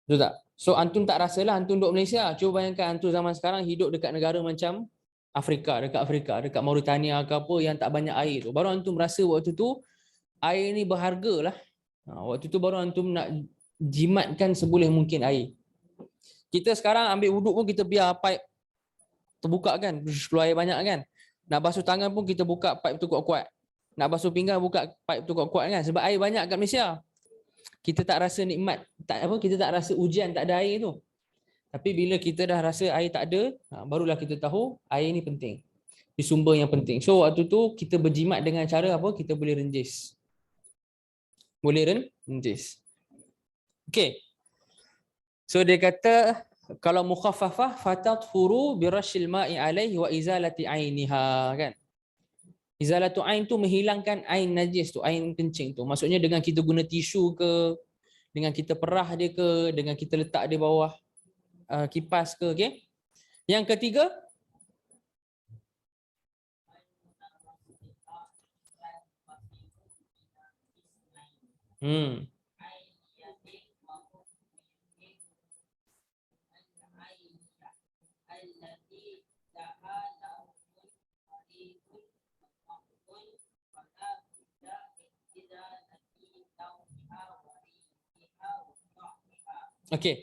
Betul tak? So antum tak rasalah antum duduk Malaysia. Cuba bayangkan antum zaman sekarang hidup dekat negara macam Afrika, dekat Mauritania ke apa yang tak banyak air tu. Baru antum rasa waktu tu air ni berharga lah. Waktu tu baru antum nak jimatkan seboleh mungkin air. Kita sekarang ambil wuduk pun kita biar pipe terbuka kan, keluar air banyak kan. Nak basuh tangan pun kita buka pipe tu kuat-kuat. Nak basuh pinggan buka pipe tu kuat-kuat kan, sebab air banyak kat Malaysia. Kita tak rasa nikmat, kita tak rasa ujian tak ada air tu. Tapi bila kita dah rasa air tak ada, barulah kita tahu air ni penting. Di sumber yang penting. So waktu tu kita berjimat dengan cara apa? Kita boleh renjis. Boleh renjis. Okey. So dia kata kalau mukhaffafah fatatfuru birashil ma'i alaihi wa izalati ainiha kan. Izalatu ain tu menghilangkan ain najis tu, ain kencing tu. Maksudnya dengan kita guna tisu ke, dengan kita perah dia ke, dengan kita letak dia bawah kipas ke, okey. Yang ketiga, okey.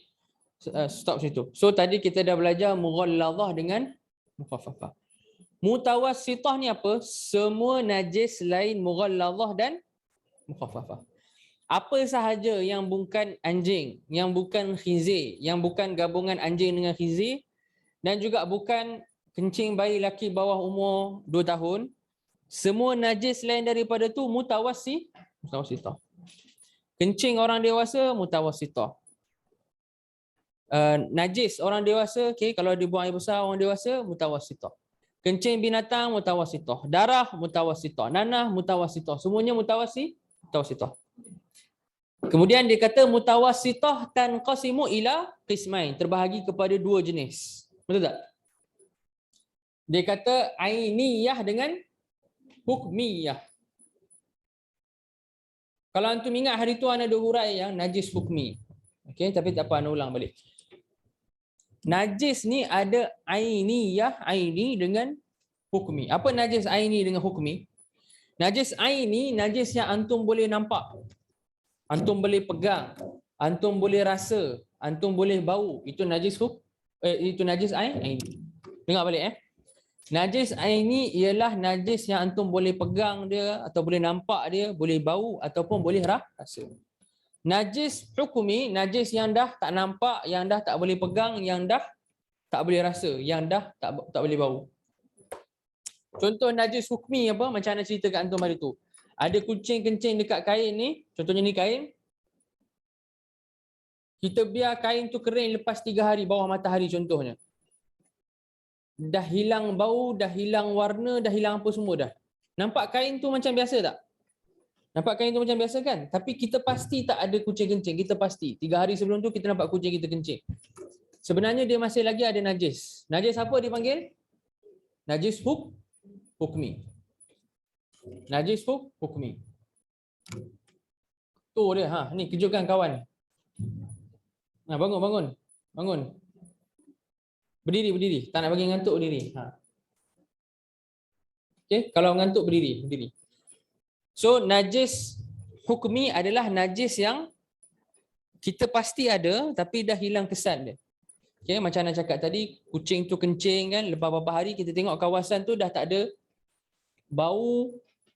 Stop situ. So tadi kita dah belajar mughalladhah dengan mukhaffafah. Mutawassithah ni apa? Semua najis lain mughalladhah dan mukhaffafah. Apa sahaja yang bukan anjing, yang bukan khizir, yang bukan gabungan anjing dengan khizir, dan juga bukan kencing bayi lelaki bawah umur 2 tahun, semua najis lain daripada tu mutawassithah. Kencing orang dewasa mutawassithah. Najis orang dewasa, okay, kalau dia buang air besar orang dewasa mutawassithah. Kencing binatang mutawassithah, darah mutawassithah, nanah mutawassithah, semuanya mutawassithah. Kemudian dia kata mutawassithah tanqasimu ila qismain, terbahagi kepada 2 jenis. Betul tak? Dia kata ainiyah dengan hukmiyah. Kalau antum ingat hari tu ana ada hurai yang najis hukmi. Okey, tapi tak apa, ana ulang balik. Najis ni ada ainiyah, aini dengan hukmi. Apa najis aini dengan hukmi? Najis aini, najis yang antum boleh nampak. Antum boleh pegang, antum boleh rasa, antum boleh bau. Itu najis itu najis aini. Dengar balik Najis aini ialah najis yang antum boleh pegang dia atau boleh nampak dia, boleh bau ataupun boleh rasa. Najis hukmi, najis yang dah tak nampak, yang dah tak boleh pegang, yang dah tak boleh rasa, yang dah tak boleh bau. Contoh najis hukmi apa? Macam mana cerita kat antum hari tu. Ada kucing kencing dekat kain ni, contohnya ni kain. Kita biar kain tu kering lepas 3 hari bawah matahari contohnya. Dah hilang bau, dah hilang warna, dah hilang apa semua dah. Nampak kain tu macam biasa tak? Nampak kain tu macam biasa kan? Tapi kita pasti tak ada kucing kencing. Kita pasti. 3 hari sebelum tu kita nampak kucing kita kencing. Sebenarnya dia masih lagi ada najis. Najis apa dipanggil? Najis hukmi. Najis hukmi. Tu dia. Ni kejutkan kawan. Bangun. Berdiri. Tak nak bagi ngantuk berdiri. Okey, kalau ngantuk berdiri. So najis hukmi adalah najis yang kita pasti ada tapi dah hilang kesan dia. Okey, macam Ana cakap tadi, kucing tu kencing kan, lepas beberapa hari kita tengok kawasan tu dah tak ada bau,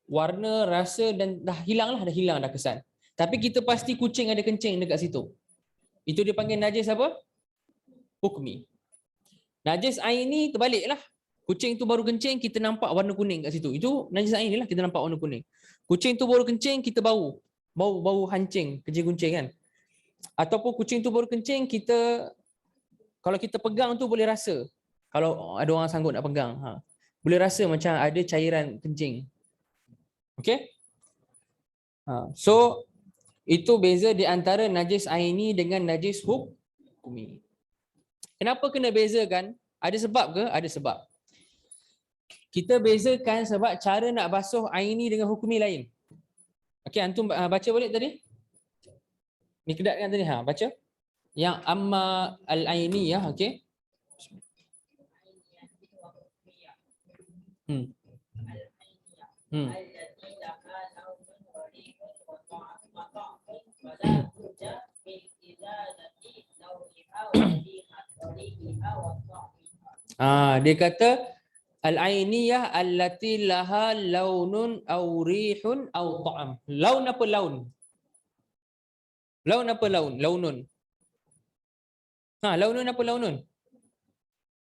warna, rasa dan dah hilang dah kesan. Tapi kita pasti kucing ada kencing dekat situ. Itu dipanggil najis apa? Hukmi. Najis aini terbaliklah. Kucing tu baru kencing, kita nampak warna kuning kat situ. Itu najis aini lah, kita nampak warna kuning. Kucing tu baru kencing, kita bau hancing, kencing-kuncing kan. Ataupun kucing tu baru kencing, kalau kita pegang tu boleh rasa. Kalau ada orang sanggup nak pegang, boleh rasa macam ada cairan kencing. Okey? So itu beza di antara najis aini dengan najis hukmi. Kenapa kena bezakan? Ada sebab ke? Ada sebab. Kita bezakan sebab cara nak basuh aini dengan hukmi lain. Okey, antum baca balik tadi. Ni kedatkan tadi, baca. Yang amma al-ainiyah, okey. Dia kata al-ainiyah allati laha launun aw rihun aw ta'am. Laun apa laun? Laun apa laun? Launun. Launun apa launun?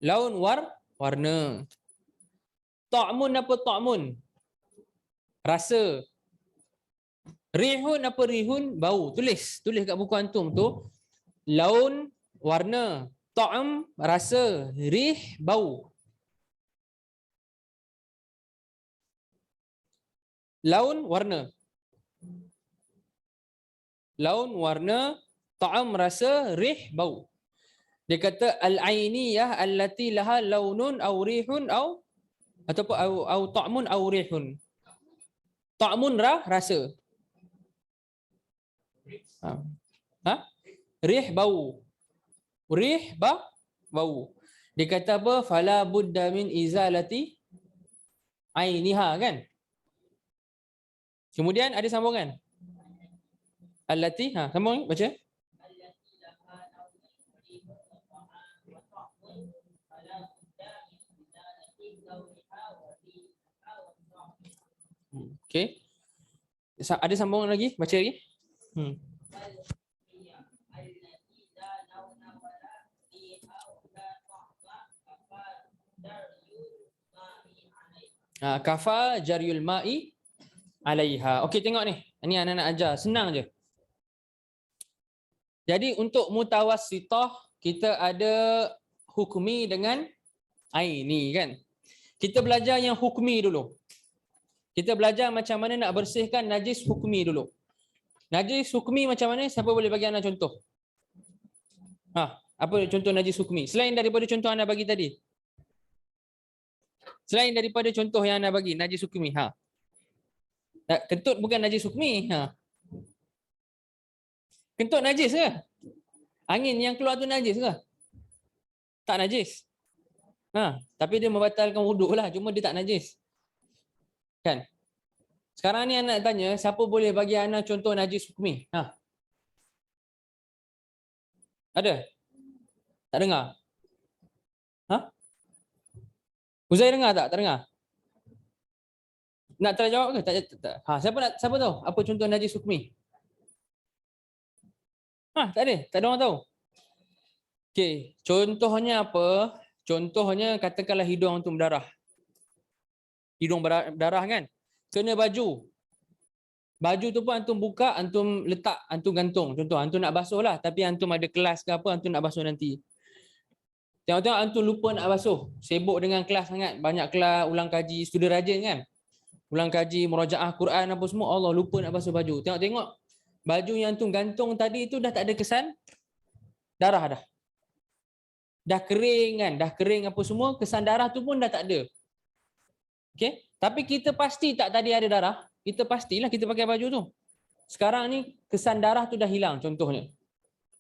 Laun warna. Ta'mun apa ta'mun? Rasa. Rihun apa rihun? Bau. Tulis kat buku antum tu. Laun warna, ta'am rasa, rih bau. Laun warna. Laun warna, ta'am rasa, rih bau. Dia kata al-ainiyah allati laha launun aw rihun ataupun au ta'mun aw rihun. Ta'mun rasa. Rih bau. Rih bau. Dia kata apa? Fala budda min izalati ainiha kan? Kemudian ada sambungan. Allati, sambung baca. Okey. Ada sambungan lagi? Baca lagi. Kafa jaryul ma'i alaiha. Okey, tengok ni. Ini anak nak ajar, senang je. Jadi untuk mutawassithah kita ada hukmi dengan aini kan. Kita belajar yang hukmi dulu. Kita belajar macam mana nak bersihkan najis hukmi dulu. Najis hukmi macam mana? Siapa boleh bagi anak contoh? Apa contoh najis hukmi? Selain daripada contoh anak bagi tadi. Selain daripada contoh yang anak bagi, najis hukmi. Kentut bukan najis hukmi. Kentut najis ke? Angin yang keluar tu najis ke? Tak najis. Tapi dia membatalkan wuduk lah. Cuma dia tak najis. Kan? Sekarang ni anak tanya, siapa boleh bagi anak contoh najis hukmi? Ada? Tak dengar? Uzair dengar tak? Tak dengar? Nak try jawab ke? Tak. Siapa tahu apa contoh najis hukmi? Tak ada? Tak ada orang tahu? Okey, contohnya apa? Contohnya katakanlah hidung tu berdarah. Hidung berdarah kan? Kena baju. Baju tu pun antum buka, antum letak, antum gantung. Contoh, antum nak basuh lah, tapi antum ada kelas ke apa, antum nak basuh nanti. Tengok-tengok antum lupa nak basuh. Sibuk dengan kelas sangat. Banyak kelas, ulang kaji, student rajin kan. Ulang kaji, murajaah Quran apa semua, Allah lupa nak basuh baju. Tengok-tengok baju yang antum gantung tadi tu dah tak ada kesan darah dah. Dah kering kan, dah kering apa semua, kesan darah tu pun dah tak ada. Okey? Tapi kita pasti tak tadi ada darah. Kita pastilah kita pakai baju tu. Sekarang ni kesan darah tu dah hilang contohnya.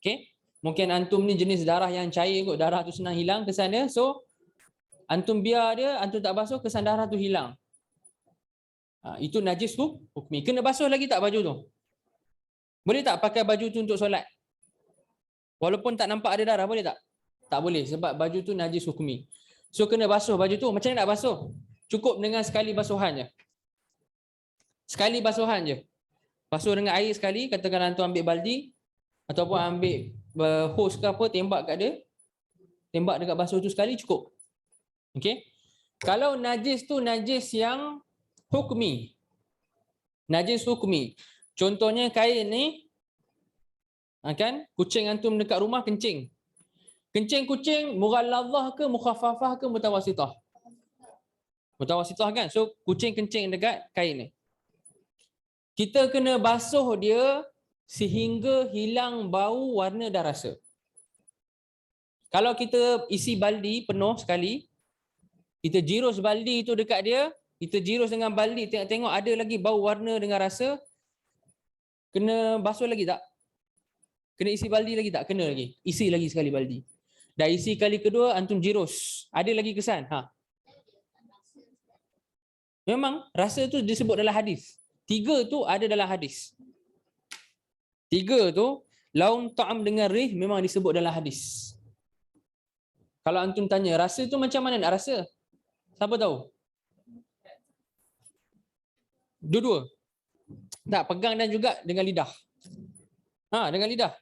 Okey? Mungkin antum ni jenis darah yang cair kot, darah tu senang hilang kesan dia. So antum biar dia, antum tak basuh, kesan darah tu hilang. Itu najis hukmi. Kena basuh lagi tak baju tu? Boleh tak pakai baju tu untuk solat? Walaupun tak nampak ada darah, boleh tak? Tak boleh sebab baju tu najis hukmi. So kena basuh baju tu. Macam mana nak basuh? Cukup dengan sekali basuhan je. Sekali basuhan je. Basuh dengan air sekali, katakan antum ambil baldi ataupun ambil hose ke apa, tembak kat dia. Tembak dekat basuh tu sekali cukup. Okey? Kalau najis tu najis yang hukmi. Najis hukmi. Contohnya kain ni, kan kucing antum dekat rumah kencing. Kencing kucing mughalladhah ke mukhaffafah ke mutawasitah? Mutawasitah kan? So kucing kencing dekat kain ni. Kita kena basuh dia sehingga hilang bau, warna dan rasa. Kalau kita isi baldi penuh sekali, kita jirus baldi itu dekat dia, kita jirus dengan baldi, tengok-tengok ada lagi bau, warna dengan rasa, kena basuh lagi tak? Kena isi baldi lagi tak? Kena lagi. Isi lagi sekali baldi. Dah isi kali kedua, antum jirus. Ada lagi kesan? Memang rasa tu disebut dalam hadis. 3 tu ada dalam hadis. 3 tu, laun, ta'am dengan rih memang disebut dalam hadis. Kalau antum tanya, rasa tu macam mana nak rasa? Siapa tahu? Dua-dua. Tak, pegang dan juga dengan lidah. Dengan lidah.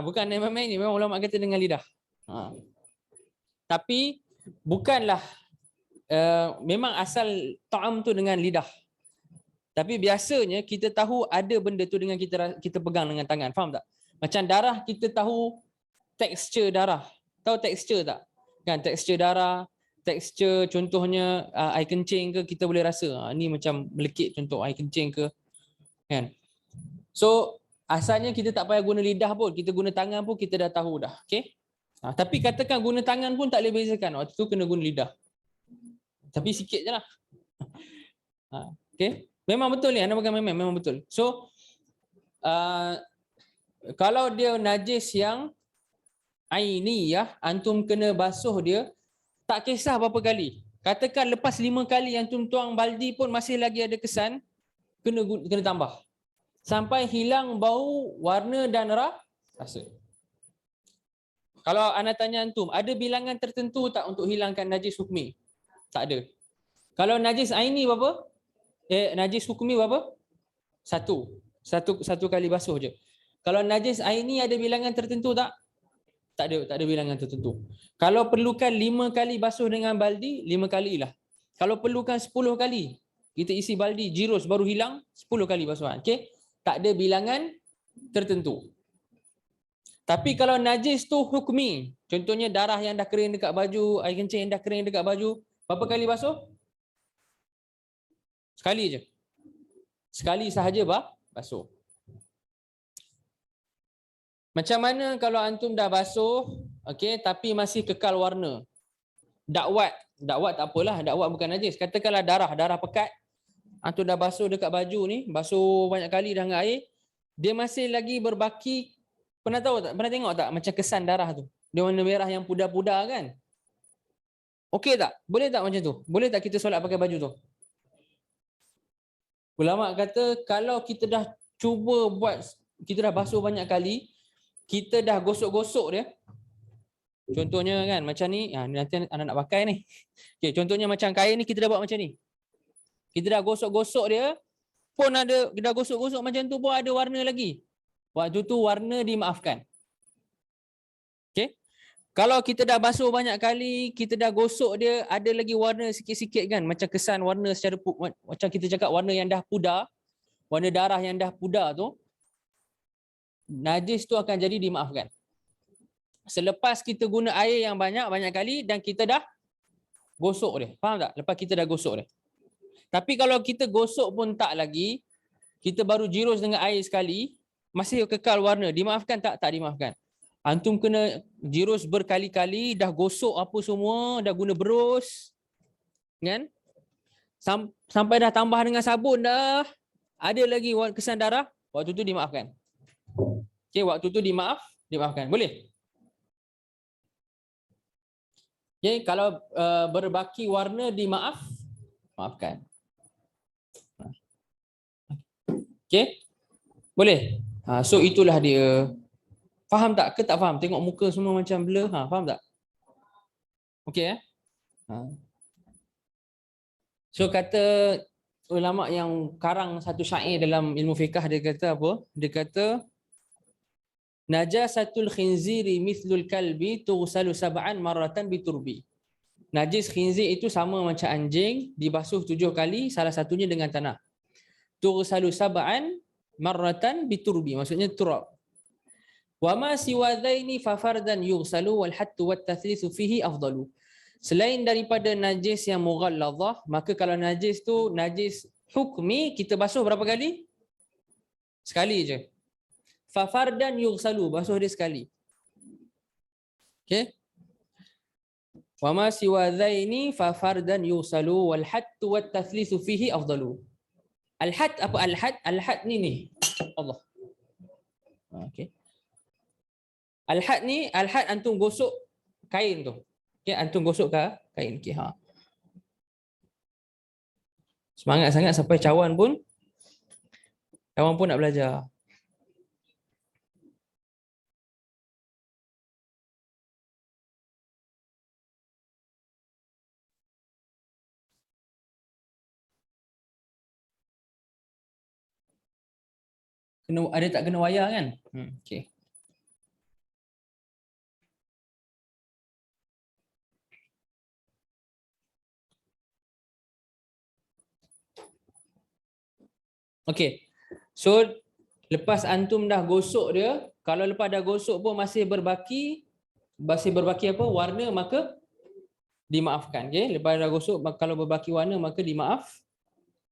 Bukan main-main ni, memang ulama kata dengan lidah. Tapi bukanlah memang asal ta'am tu dengan lidah. Tapi biasanya kita tahu ada benda tu dengan kita pegang dengan tangan. Faham tak? Macam darah, kita tahu tekstur darah. Tahu tekstur tak? Kan tekstur darah, tekstur contohnya air kencing ke kita boleh rasa. Ni macam melekit contoh air kencing ke. Kan? So asalnya kita tak payah guna lidah pun, kita guna tangan pun kita dah tahu dah. Okey? Tapi katakan guna tangan pun tak boleh bezakan. Waktu tu kena guna lidah. Tapi sikit je lah. Okey? Memang betul ni, anda bukan main-main, memang betul. So kalau dia najis yang ainiyah, antum kena basuh dia tak kisah berapa kali. Katakan lepas 5 kali antum tuang baldi pun masih lagi ada kesan, kena tambah. Sampai hilang bau, warna dan rasa. Kalau anda tanya antum, ada bilangan tertentu tak untuk hilangkan najis hukmi? Tak ada. Kalau najis aini berapa? Najis hukmi berapa? Satu kali basuh je. Kalau najis aini ada bilangan tertentu tak? Tak ada bilangan tertentu. Kalau perlukan 5 kali basuh dengan baldi, 5 kali lah. Kalau perlukan 10 kali, kita isi baldi, jirus baru hilang, 10 kali basuhan. Okey? Tak ada bilangan tertentu. Tapi kalau najis tu hukmi, contohnya darah yang dah kering dekat baju, air kencing yang dah kering dekat baju, berapa kali basuh? Sekali je. Sekali sahaja basuh. Macam mana kalau antum dah basuh, okey, tapi masih kekal warna? Dakwat tak apalah, dakwat bukan najis. Katakanlah darah pekat, antum dah basuh dekat baju ni, basuh banyak kali dah dengan air, dia masih lagi berbaki. Pernah tahu tak? Pernah tengok tak macam kesan darah tu? Dia warna merah yang pudar-pudar kan? Okey tak? Boleh tak macam tu? Boleh tak kita solat pakai baju tu? Ulama kata kalau kita dah cuba buat, kita dah basuh banyak kali, kita dah gosok-gosok dia. Contohnya kan macam ni, nanti anak nak pakai ni. Okey, contohnya macam kain ni kita dah buat macam ni. Kita dah gosok-gosok dia, pun ada, dah gosok-gosok macam tu pun ada warna lagi. Waktu tu warna dimaafkan. Okey? Kalau kita dah basuh banyak kali, kita dah gosok dia, ada lagi warna sikit-sikit kan, macam kesan warna secara macam kita cakap warna yang dah pudar, warna darah yang dah pudar tu, najis tu akan jadi dimaafkan. Selepas kita guna air yang banyak kali dan kita dah gosok dia. Faham tak? Lepas kita dah gosok dia. Tapi kalau kita gosok pun tak lagi, kita baru jirus dengan air sekali, masih kekal warna, dimaafkan tak? Tak dimaafkan. Antum kena jirus berkali-kali, dah gosok apa semua, dah guna berus, kan? Sampai dah tambah dengan sabun dah, ada lagi kesan darah, waktu tu dimaafkan. Okey, waktu tu dimaafkan. Boleh? Okey, kalau berbaki warna maafkan. Okey? Boleh? So itulah dia. Faham tak ke tak faham? Tengok muka semua macam blur. Faham tak? Okey So kata ulama yang karang satu syair dalam ilmu fiqh, dia kata apa? Dia kata najasatul khinziri mithlul kalbi tughsalu sab'an marratan biturbi. Najis khinzir itu sama macam anjing, dibasuh 7 kali, salah satunya dengan tanah. Tughsalu sab'an marratan biturbi, maksudnya turab. Wa ma siwa dhaini fa fardan yughsalu wal hattu wat tathlithu fihi afdalu. Selain daripada najis yang mughalladhah, maka kalau najis tu najis hukmi, kita basuh berapa kali? Sekali je. Fa fardan yughsalu, basuh dia sekali. Okey? Wa ma siwa dhaini fa fardan yughsalu wal hattu wat tathlithu fihi afdalu. Al-had apa al-had? Al-had ni. Allah. Okey. Al-had ni, al-had antum gosok kain tu. Okey, antum gosok ke kain. Okey, Semangat sangat sampai cawan pun nak belajar. Ada tak kena wayar kan? Okey. Okey. So lepas antum dah gosok dia, kalau lepas dah gosok pun masih berbaki apa? Warna, maka dimaafkan. Okey, lepas dah gosok kalau berbaki warna maka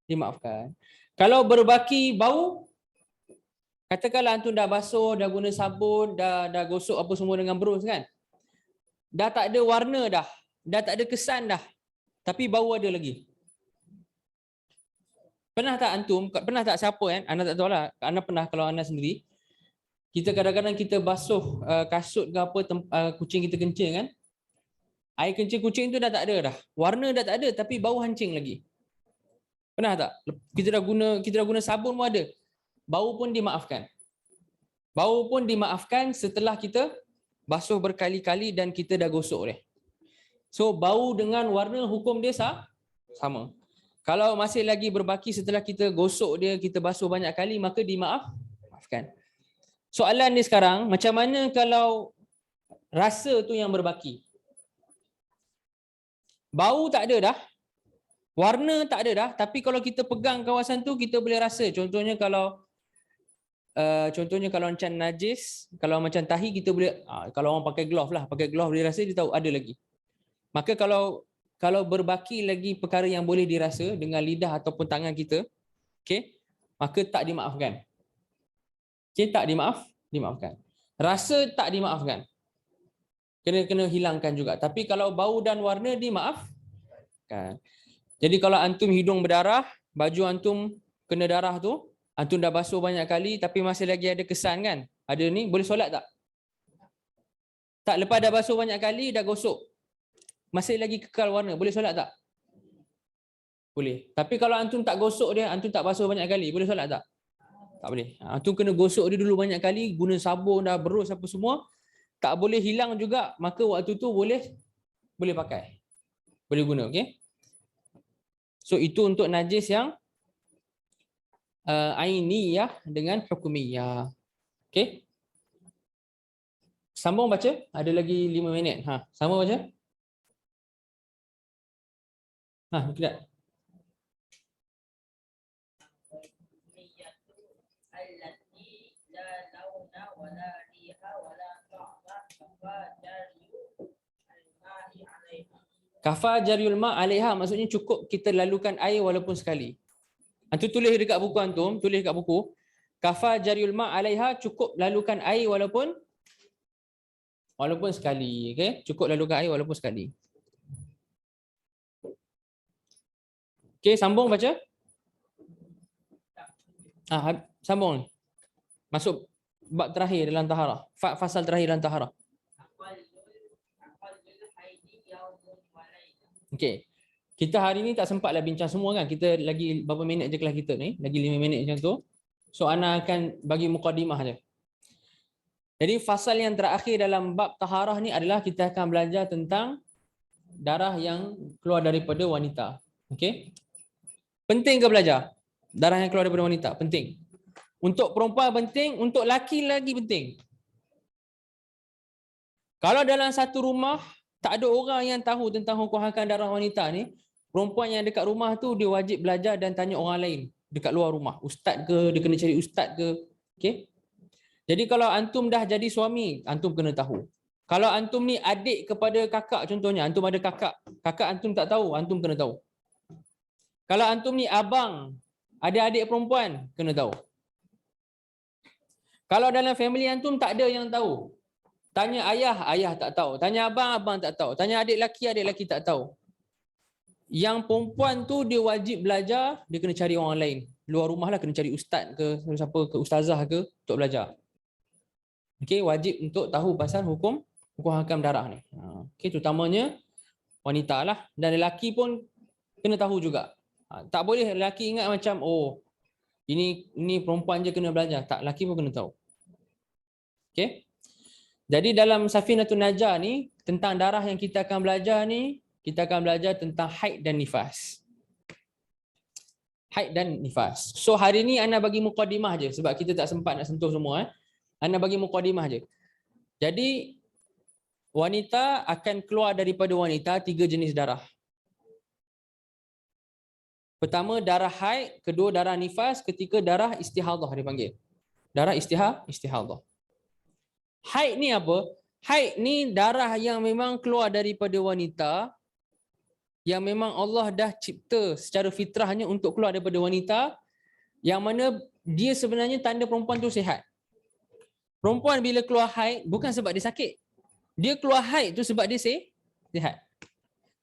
dimaafkan. Kalau berbaki bau, katakanlah antum dah basuh, dah guna sabun, dah gosok apa semua dengan berus kan? Dah tak ada warna dah tak ada kesan dah. Tapi bau ada lagi. Pernah tak siapa kan? Anda tak tahu lah. Anda pernah kalau anda sendiri. Kita kadang-kadang kita basuh kasut ke apa, kucing kita kencing kan? Air kencing kucing tu dah tak ada dah. Warna dah tak ada tapi bau hancing lagi. Pernah tak? Kita dah guna sabun pun ada. Bau pun dimaafkan. Bau pun dimaafkan setelah kita basuh berkali-kali dan kita dah gosok dia. So bau dengan warna hukum dia sama. Kalau masih lagi berbaki setelah kita gosok dia, kita basuh banyak kali, maka dimaafkan. Soalan ni sekarang, macam mana kalau rasa tu yang berbaki? Bau tak ada dah, warna tak ada dah, tapi kalau kita pegang kawasan tu kita boleh rasa. Contohnya kalau macam najis, kalau macam tahi kita boleh, kalau orang pakai glove boleh rasa, dia tahu ada lagi. Maka kalau berbaki lagi perkara yang boleh dirasa dengan lidah ataupun tangan kita, okey, maka tak dimaafkan. Okey, tak dimaafkan. Rasa tak dimaafkan. Kena hilangkan juga. Tapi kalau bau dan warna dimaafkan. Jadi kalau antum hidung berdarah, baju antum kena darah tu, antum dah basuh banyak kali tapi masih lagi ada kesan kan? Ada ni, boleh solat tak? Tak, lepas dah basuh banyak kali, dah gosok, masih lagi kekal warna, boleh solat tak? Boleh. Tapi kalau antum tak gosok dia, antum tak basuh banyak kali, boleh solat tak? Tak boleh. Antum kena gosok dia dulu banyak kali, guna sabun dah, berus apa semua. Tak boleh hilang juga, maka waktu tu boleh pakai. Boleh guna, okey? So itu untuk najis yang ainiyah dengan hukumiyah. Okey? Sambung baca, ada lagi 5 minit. Sambung baca. Tidak. Kafa jariul ma alaiha maksudnya cukup kita lalukan air walaupun sekali. Antum tulis dekat buku antum, tulis dekat buku. Kafa jariul ma alaiha cukup lalukan air walaupun sekali, okey? Cukup lalukan air walaupun sekali. Okey, sambung baca. Sambung. Masuk bab terakhir dalam taharah. Fasal terakhir dalam taharah. Okey. Kita hari ni tak sempatlah bincang semua kan. Kita lagi berapa minit je kelas kita ni? Lagi 5 minit macam tu. So ana akan bagi mukadimah je. Jadi fasal yang terakhir dalam bab taharah ni adalah kita akan belajar tentang darah yang keluar daripada wanita. Okey? Penting ke belajar? Darah yang keluar daripada wanita penting. Untuk perempuan penting, untuk lelaki lagi penting. Kalau dalam satu rumah tak ada orang yang tahu tentang hukum hakam darah wanita ni, perempuan yang dekat rumah tu dia wajib belajar dan tanya orang lain dekat luar rumah. Ustaz ke, dia kena cari ustaz ke. Okey? Jadi kalau antum dah jadi suami, antum kena tahu. Kalau antum ni adik kepada kakak contohnya, antum ada kakak, kakak antum tak tahu, antum kena tahu. Kalau antum ni abang, ada adik perempuan, kena tahu. Kalau dalam family antum tak ada yang tahu, tanya ayah, ayah tak tahu. Tanya abang, abang tak tahu. Tanya adik lelaki tak tahu. Yang perempuan tu dia wajib belajar, dia kena cari orang lain. Luar rumah lah, kena cari ustaz ke, siapa ke, ustazah ke untuk belajar. Okey, wajib untuk tahu pasal hukum hakam darah ni. Okey, terutamanya wanita lah. Dan lelaki pun kena tahu juga. Tak boleh lelaki ingat macam, oh, ini perempuan je kena belajar. Tak, lelaki pun kena tahu. Okey. Jadi dalam Safinatun Najah ni, tentang darah yang kita akan belajar ni, kita akan belajar tentang haid dan nifas. Haid dan nifas. So hari ni ana bagi mukadimah je sebab kita tak sempat nak sentuh semua. Ana bagi mukadimah je. Jadi wanita akan keluar daripada wanita 3 jenis darah. Pertama darah haid, kedua darah nifas, ketiga darah istihadah dipanggil. Darah istihadah. Haid ni apa? Haid ni darah yang memang keluar daripada wanita, yang memang Allah dah cipta secara fitrahnya untuk keluar daripada wanita, yang mana dia sebenarnya tanda perempuan tu sihat. Perempuan bila keluar haid bukan sebab dia sakit. Dia keluar haid tu sebab dia sihat.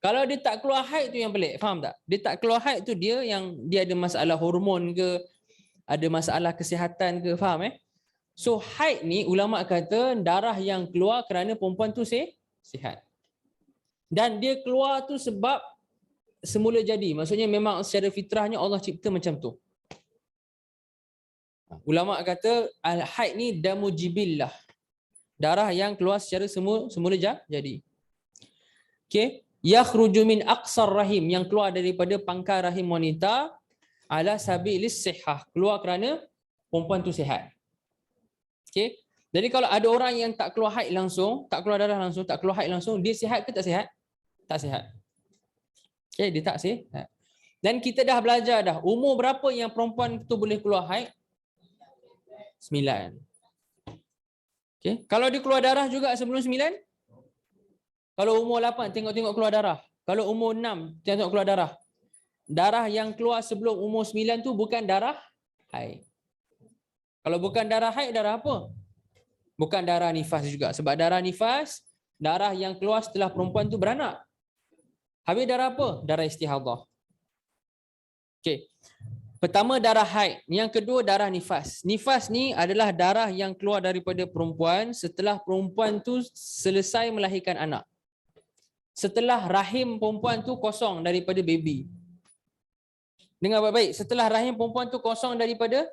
Kalau dia tak keluar haid tu yang pelik, faham tak? Dia tak keluar haid tu dia ada masalah hormon ke, ada masalah kesihatan ke, faham eh? So haid ni ulama kata darah yang keluar kerana perempuan tu sihat. Dan dia keluar tu sebab semula jadi. Maksudnya memang secara fitrahnya Allah cipta macam tu. Ulama kata al-haid ni damu jibillah. Darah yang keluar secara semula jadi. Okey, yakhruju min aqsar rahim, yang keluar daripada pangkal rahim wanita, ala sabilis sihah, keluar kerana perempuan tu sihat. Okey. Jadi kalau ada orang yang tak keluar haid langsung, tak keluar darah langsung, tak keluar haid langsung, dia sihat ke tak sihat? Tak sihat. Okey, dia tak sihat. Dan kita dah belajar dah, umur berapa yang perempuan tu boleh keluar haid? 9. Okay. Kalau dia keluar darah juga sebelum 9? Kalau umur 8, tengok-tengok keluar darah. Kalau umur 6, tengok keluar darah. Darah yang keluar sebelum umur 9 tu bukan darah haid. Kalau bukan darah haid, darah apa? Bukan darah nifas juga. Sebab darah nifas, darah yang keluar setelah perempuan tu beranak. Habis darah apa? Darah istihadah. Okey. Pertama darah haid, yang kedua darah nifas. Nifas ni adalah darah yang keluar daripada perempuan setelah perempuan tu selesai melahirkan anak. Setelah rahim perempuan tu kosong daripada baby. Dengar baik-baik, setelah rahim perempuan tu kosong daripada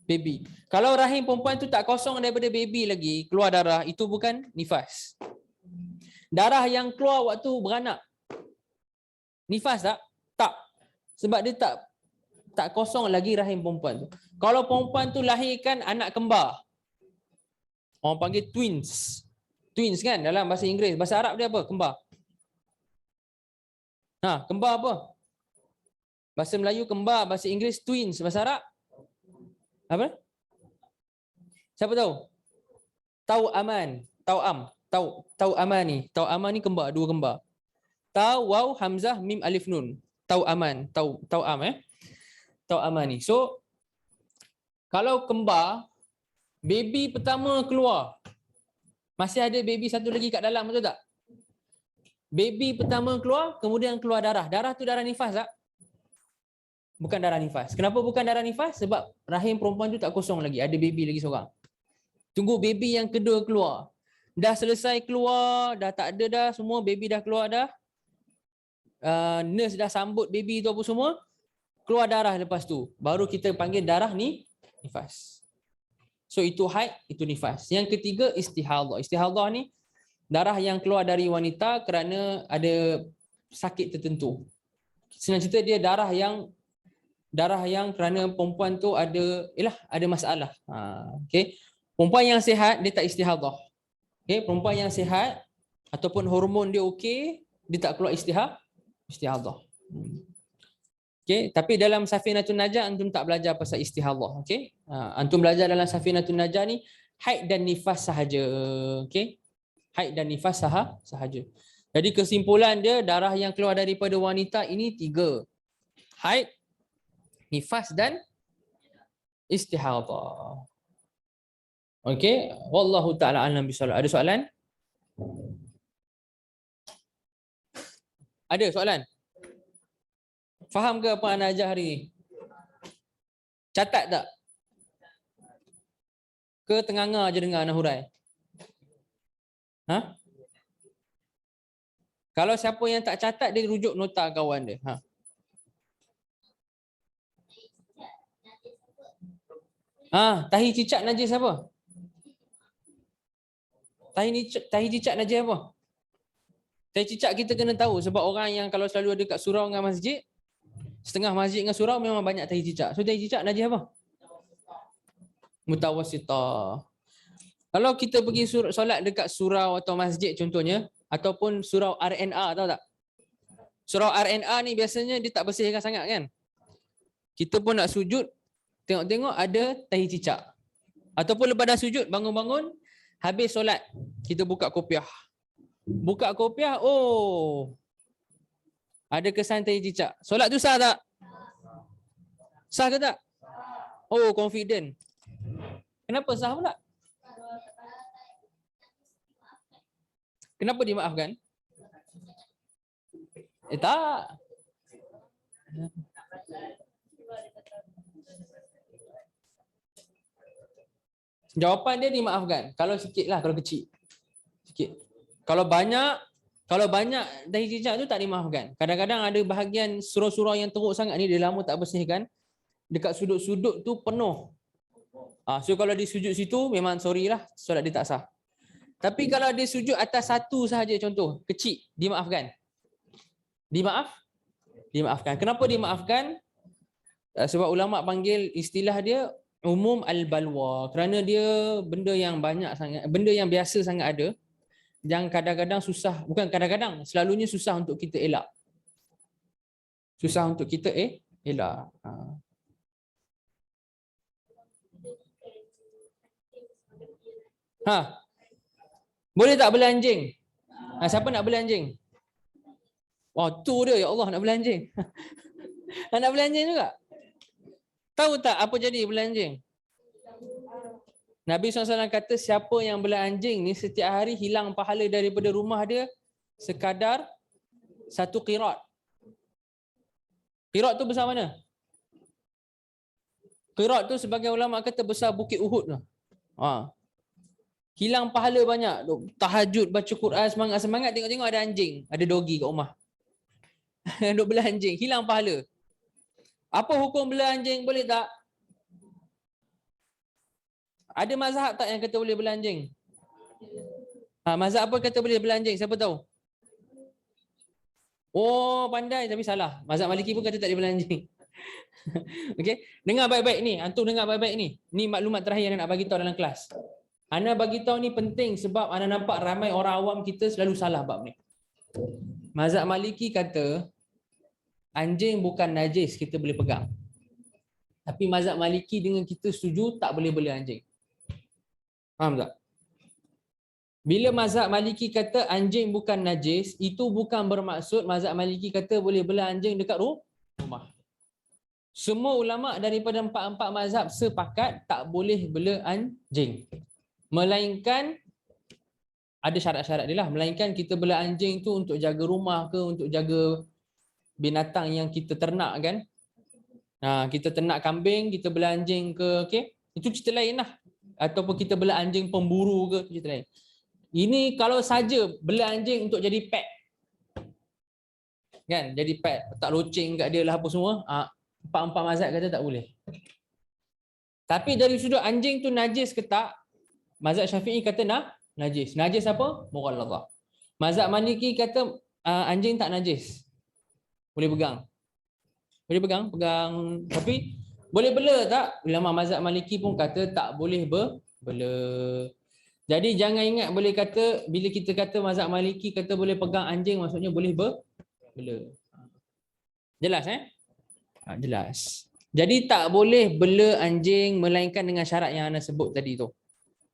baby. Kalau rahim perempuan tu tak kosong daripada baby lagi, keluar darah, itu bukan nifas. Darah yang keluar waktu beranak. Nifas tak? Tak. Sebab dia tak kosong lagi rahim perempuan tu. Kalau perempuan tu lahirkan anak kembar, orang panggil twins. Twins kan dalam bahasa Inggeris. Bahasa Arab dia apa? Kembar. Kembar apa? Bahasa Melayu kembar, bahasa Inggeris twins, bahasa Arab apa? Siapa tahu? Tauaman, tauam, tauamani. Tauaman ni kembar, dua kembar. Tau, waw, hamzah, mim, alif, nun. Tauaman, tauam Tauamani. So kalau kembar, baby pertama keluar, masih ada baby satu lagi kat dalam, betul tak? Baby pertama keluar, kemudian keluar darah. Darah tu darah nifas tak? Bukan darah nifas. Kenapa bukan darah nifas? Sebab rahim perempuan tu tak kosong lagi, ada baby lagi seorang. Tunggu baby yang kedua keluar. Dah selesai keluar, dah tak ada dah, semua baby dah keluar dah. Nurse dah sambut baby tu apa semua, keluar darah lepas tu. Baru kita panggil darah ni nifas. So itu haid, itu nifas. Yang ketiga istihadhah. Istihadhah ni darah yang keluar dari wanita kerana ada sakit tertentu. Senang cerita dia darah yang kerana perempuan tu ada masalah. Okey. Perempuan yang sihat dia tak istihadhah. Okey, perempuan yang sihat ataupun hormon dia okey, dia tak keluar istihadhah. Okey, tapi dalam Safinatun Najah antum tak belajar pasal istihadhah, okey? Antum belajar dalam Safinatun Najah ni haid dan nifas sahaja, okey? Haid dan nifas sahaja. Jadi kesimpulan dia, darah yang keluar daripada wanita ini 3. Haid, nifas dan istihadhah. Okey, wallahu taala alam bisawab. Ada soalan? Ada soalan? Faham ke apa anda ajar hari ni? Catat tak? Ke tenganga je dengar anak hurai? Ha? Kalau siapa yang tak catat, dia rujuk nota kawan dia. Tahi cicak najis apa? Tahi cicak najis apa? Tahi cicak kita kena tahu sebab orang yang kalau selalu ada kat surau dengan masjid, setengah masjid dengan surau memang banyak tahi cicak. So tahi cicak najis apa? Mutawassitah. Kalau kita pergi solat dekat surau atau masjid contohnya, ataupun surau RNA, tahu tak? Surau RNA ni biasanya dia tak bersihkan sangat kan? Kita pun nak sujud, tengok-tengok ada tahi cicak. Ataupun lepas dah sujud, bangun-bangun, habis solat, kita buka kopiah. Buka kopiah, oh, ada kesan tahi cicak. Solat tu sah tak? Sah ke tak? Oh, confident. Kenapa sah pula? Kenapa dimaafkan? Tak. Jawapan dia dimaafkan. Kalau sikit lah, kalau kecil. Sikit. Kalau banyak tahi cicak tu tak dimaafkan. Kadang-kadang ada bahagian surau-surau yang teruk sangat ni, dia lama tak bersihkan. Dekat sudut-sudut tu penuh. So kalau dia sujud situ, memang sorry lah, solat dia tak sah. Tapi kalau dia sujud atas satu sahaja contoh, kecil, dimaafkan. Dimaafkan. Kenapa dimaafkan? Sebab ulama panggil istilah dia umum al-balwa. Kerana dia benda yang banyak sangat, benda yang biasa sangat ada, yang kadang-kadang susah, bukan kadang-kadang, selalunya susah untuk kita elak. Susah untuk kita elak. Boleh tak bela anjing? Siapa nak bela anjing? Wah, tu dia, ya Allah, nak bela anjing. Nak bela anjing juga? Tahu tak apa jadi bela anjing? Nabi SAW kata siapa yang bela anjing ni setiap hari hilang pahala daripada rumah dia sekadar 1 qirat. Qirat tu besar mana? Qirat tu sebagai ulama kata besar Bukit Uhud tu. Hilang pahala banyak. Tahajud, baca Quran, semangat-semangat, tengok-tengok ada anjing, ada dogi kat rumah. Duk bela anjing, hilang pahala. Apa hukum bela anjing, boleh tak? Ada mazhab tak yang kata boleh bela anjing? Mazhab apa kata boleh bela anjing? Siapa tahu? Oh, pandai tapi salah. Mazhab Maliki pun kata tak boleh bela anjing. Okey, dengar baik-baik ni. Antum dengar baik-baik ni. Ni maklumat terakhir yang nak bagi tahu dalam kelas. Ana bagi tahu ni penting sebab ana nampak ramai orang awam kita selalu salah bab ni. Mazhab Maliki kata anjing bukan najis, kita boleh pegang. Tapi mazhab Maliki dengan kita setuju tak boleh bela anjing. Faham tak? Bila mazhab Maliki kata anjing bukan najis, itu bukan bermaksud mazhab Maliki kata boleh bela anjing dekat rumah. Semua ulama daripada empat-empat mazhab sepakat tak boleh bela anjing. Melainkan ada syarat-syarat dia lah. Melainkan kita bela anjing tu untuk jaga rumah ke, untuk jaga binatang yang kita ternak kan. Kita ternak kambing, kita bela anjing ke, okey. Itu cerita lain lah. Ataupun kita bela anjing pemburu ke, itu cerita lain. Ini kalau saja bela anjing untuk jadi pet. Kan, jadi pet, tak loceng kat dia lah apa semua. Empat-empat mazhab kata tak boleh. Tapi dari sudut anjing tu najis ke tak, mazhab Syafi'i kata najis. Najis apa? Mughalladhah. Mazhab Maliki kata anjing tak najis. Boleh pegang. Boleh pegang. Tapi boleh bela tak? Ulama mazhab Maliki pun kata tak boleh bela. Jadi jangan ingat boleh kata, bila kita kata mazhab Maliki kata boleh pegang anjing, maksudnya boleh bela. Jelas Jelas. Jadi tak boleh bela anjing melainkan dengan syarat yang anda sebut tadi tu.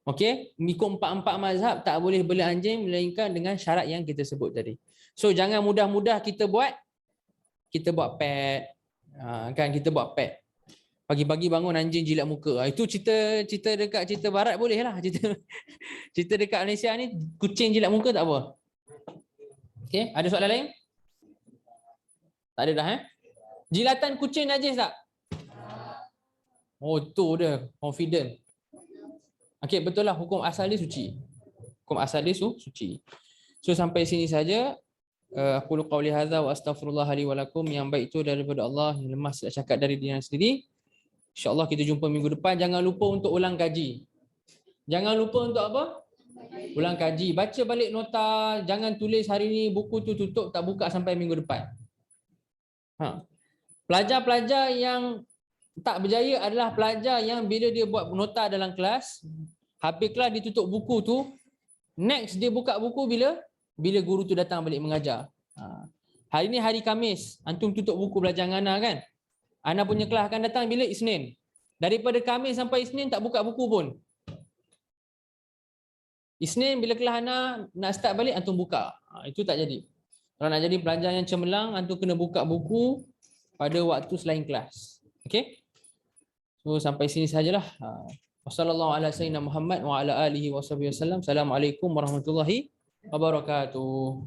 Okey, mengikut empat-empat mazhab tak boleh bela anjing melainkan dengan syarat yang kita sebut tadi. So jangan mudah-mudah kita buat pet. Kan kita buat pet. Pagi-pagi bangun anjing jilat muka. Itu cerita dekat cerita barat boleh lah. Cerita dekat Malaysia ni kucing jilat muka tak apa. Okey, ada soalan lain? Tak ada dah Jilatan kucing najis tak? Oh, tu dia, confident. Okey, betul lah, hukum asal dia suci. Hukum asal dia suci. So sampai sini saja. Aku qauli hadza wa astaghfirullah li wa lakum. Yang baik itu daripada Allah, yang lemah saya cakap dari diri sendiri. InsyaAllah kita jumpa minggu depan. Jangan lupa untuk ulang kaji. Jangan lupa untuk apa? Ulang kaji. Baca balik nota. Jangan tulis hari ni buku tu tutup tak buka sampai minggu depan. Pelajar-pelajar yang tak berjaya adalah pelajar yang bila dia buat nota dalam kelas, habis kelas dia tutup buku tu, next dia buka buku bila guru tu datang balik mengajar. Hari ni hari Khamis, antum tutup buku belajar dengan Ana kan? Ana punya kelas akan datang bila Isnin. Daripada Khamis sampai Isnin tak buka buku pun. Isnin bila kelas Ana nak start balik, antum buka. Itu tak jadi. Kalau nak jadi pelajar yang cemerlang, antum kena buka buku pada waktu selain kelas. Okey? So sampai sini sajalah. Wassallallahu ala sayyidina Muhammad wa ala alihi wasallam. Assalamualaikum warahmatullahi wabarakatuh.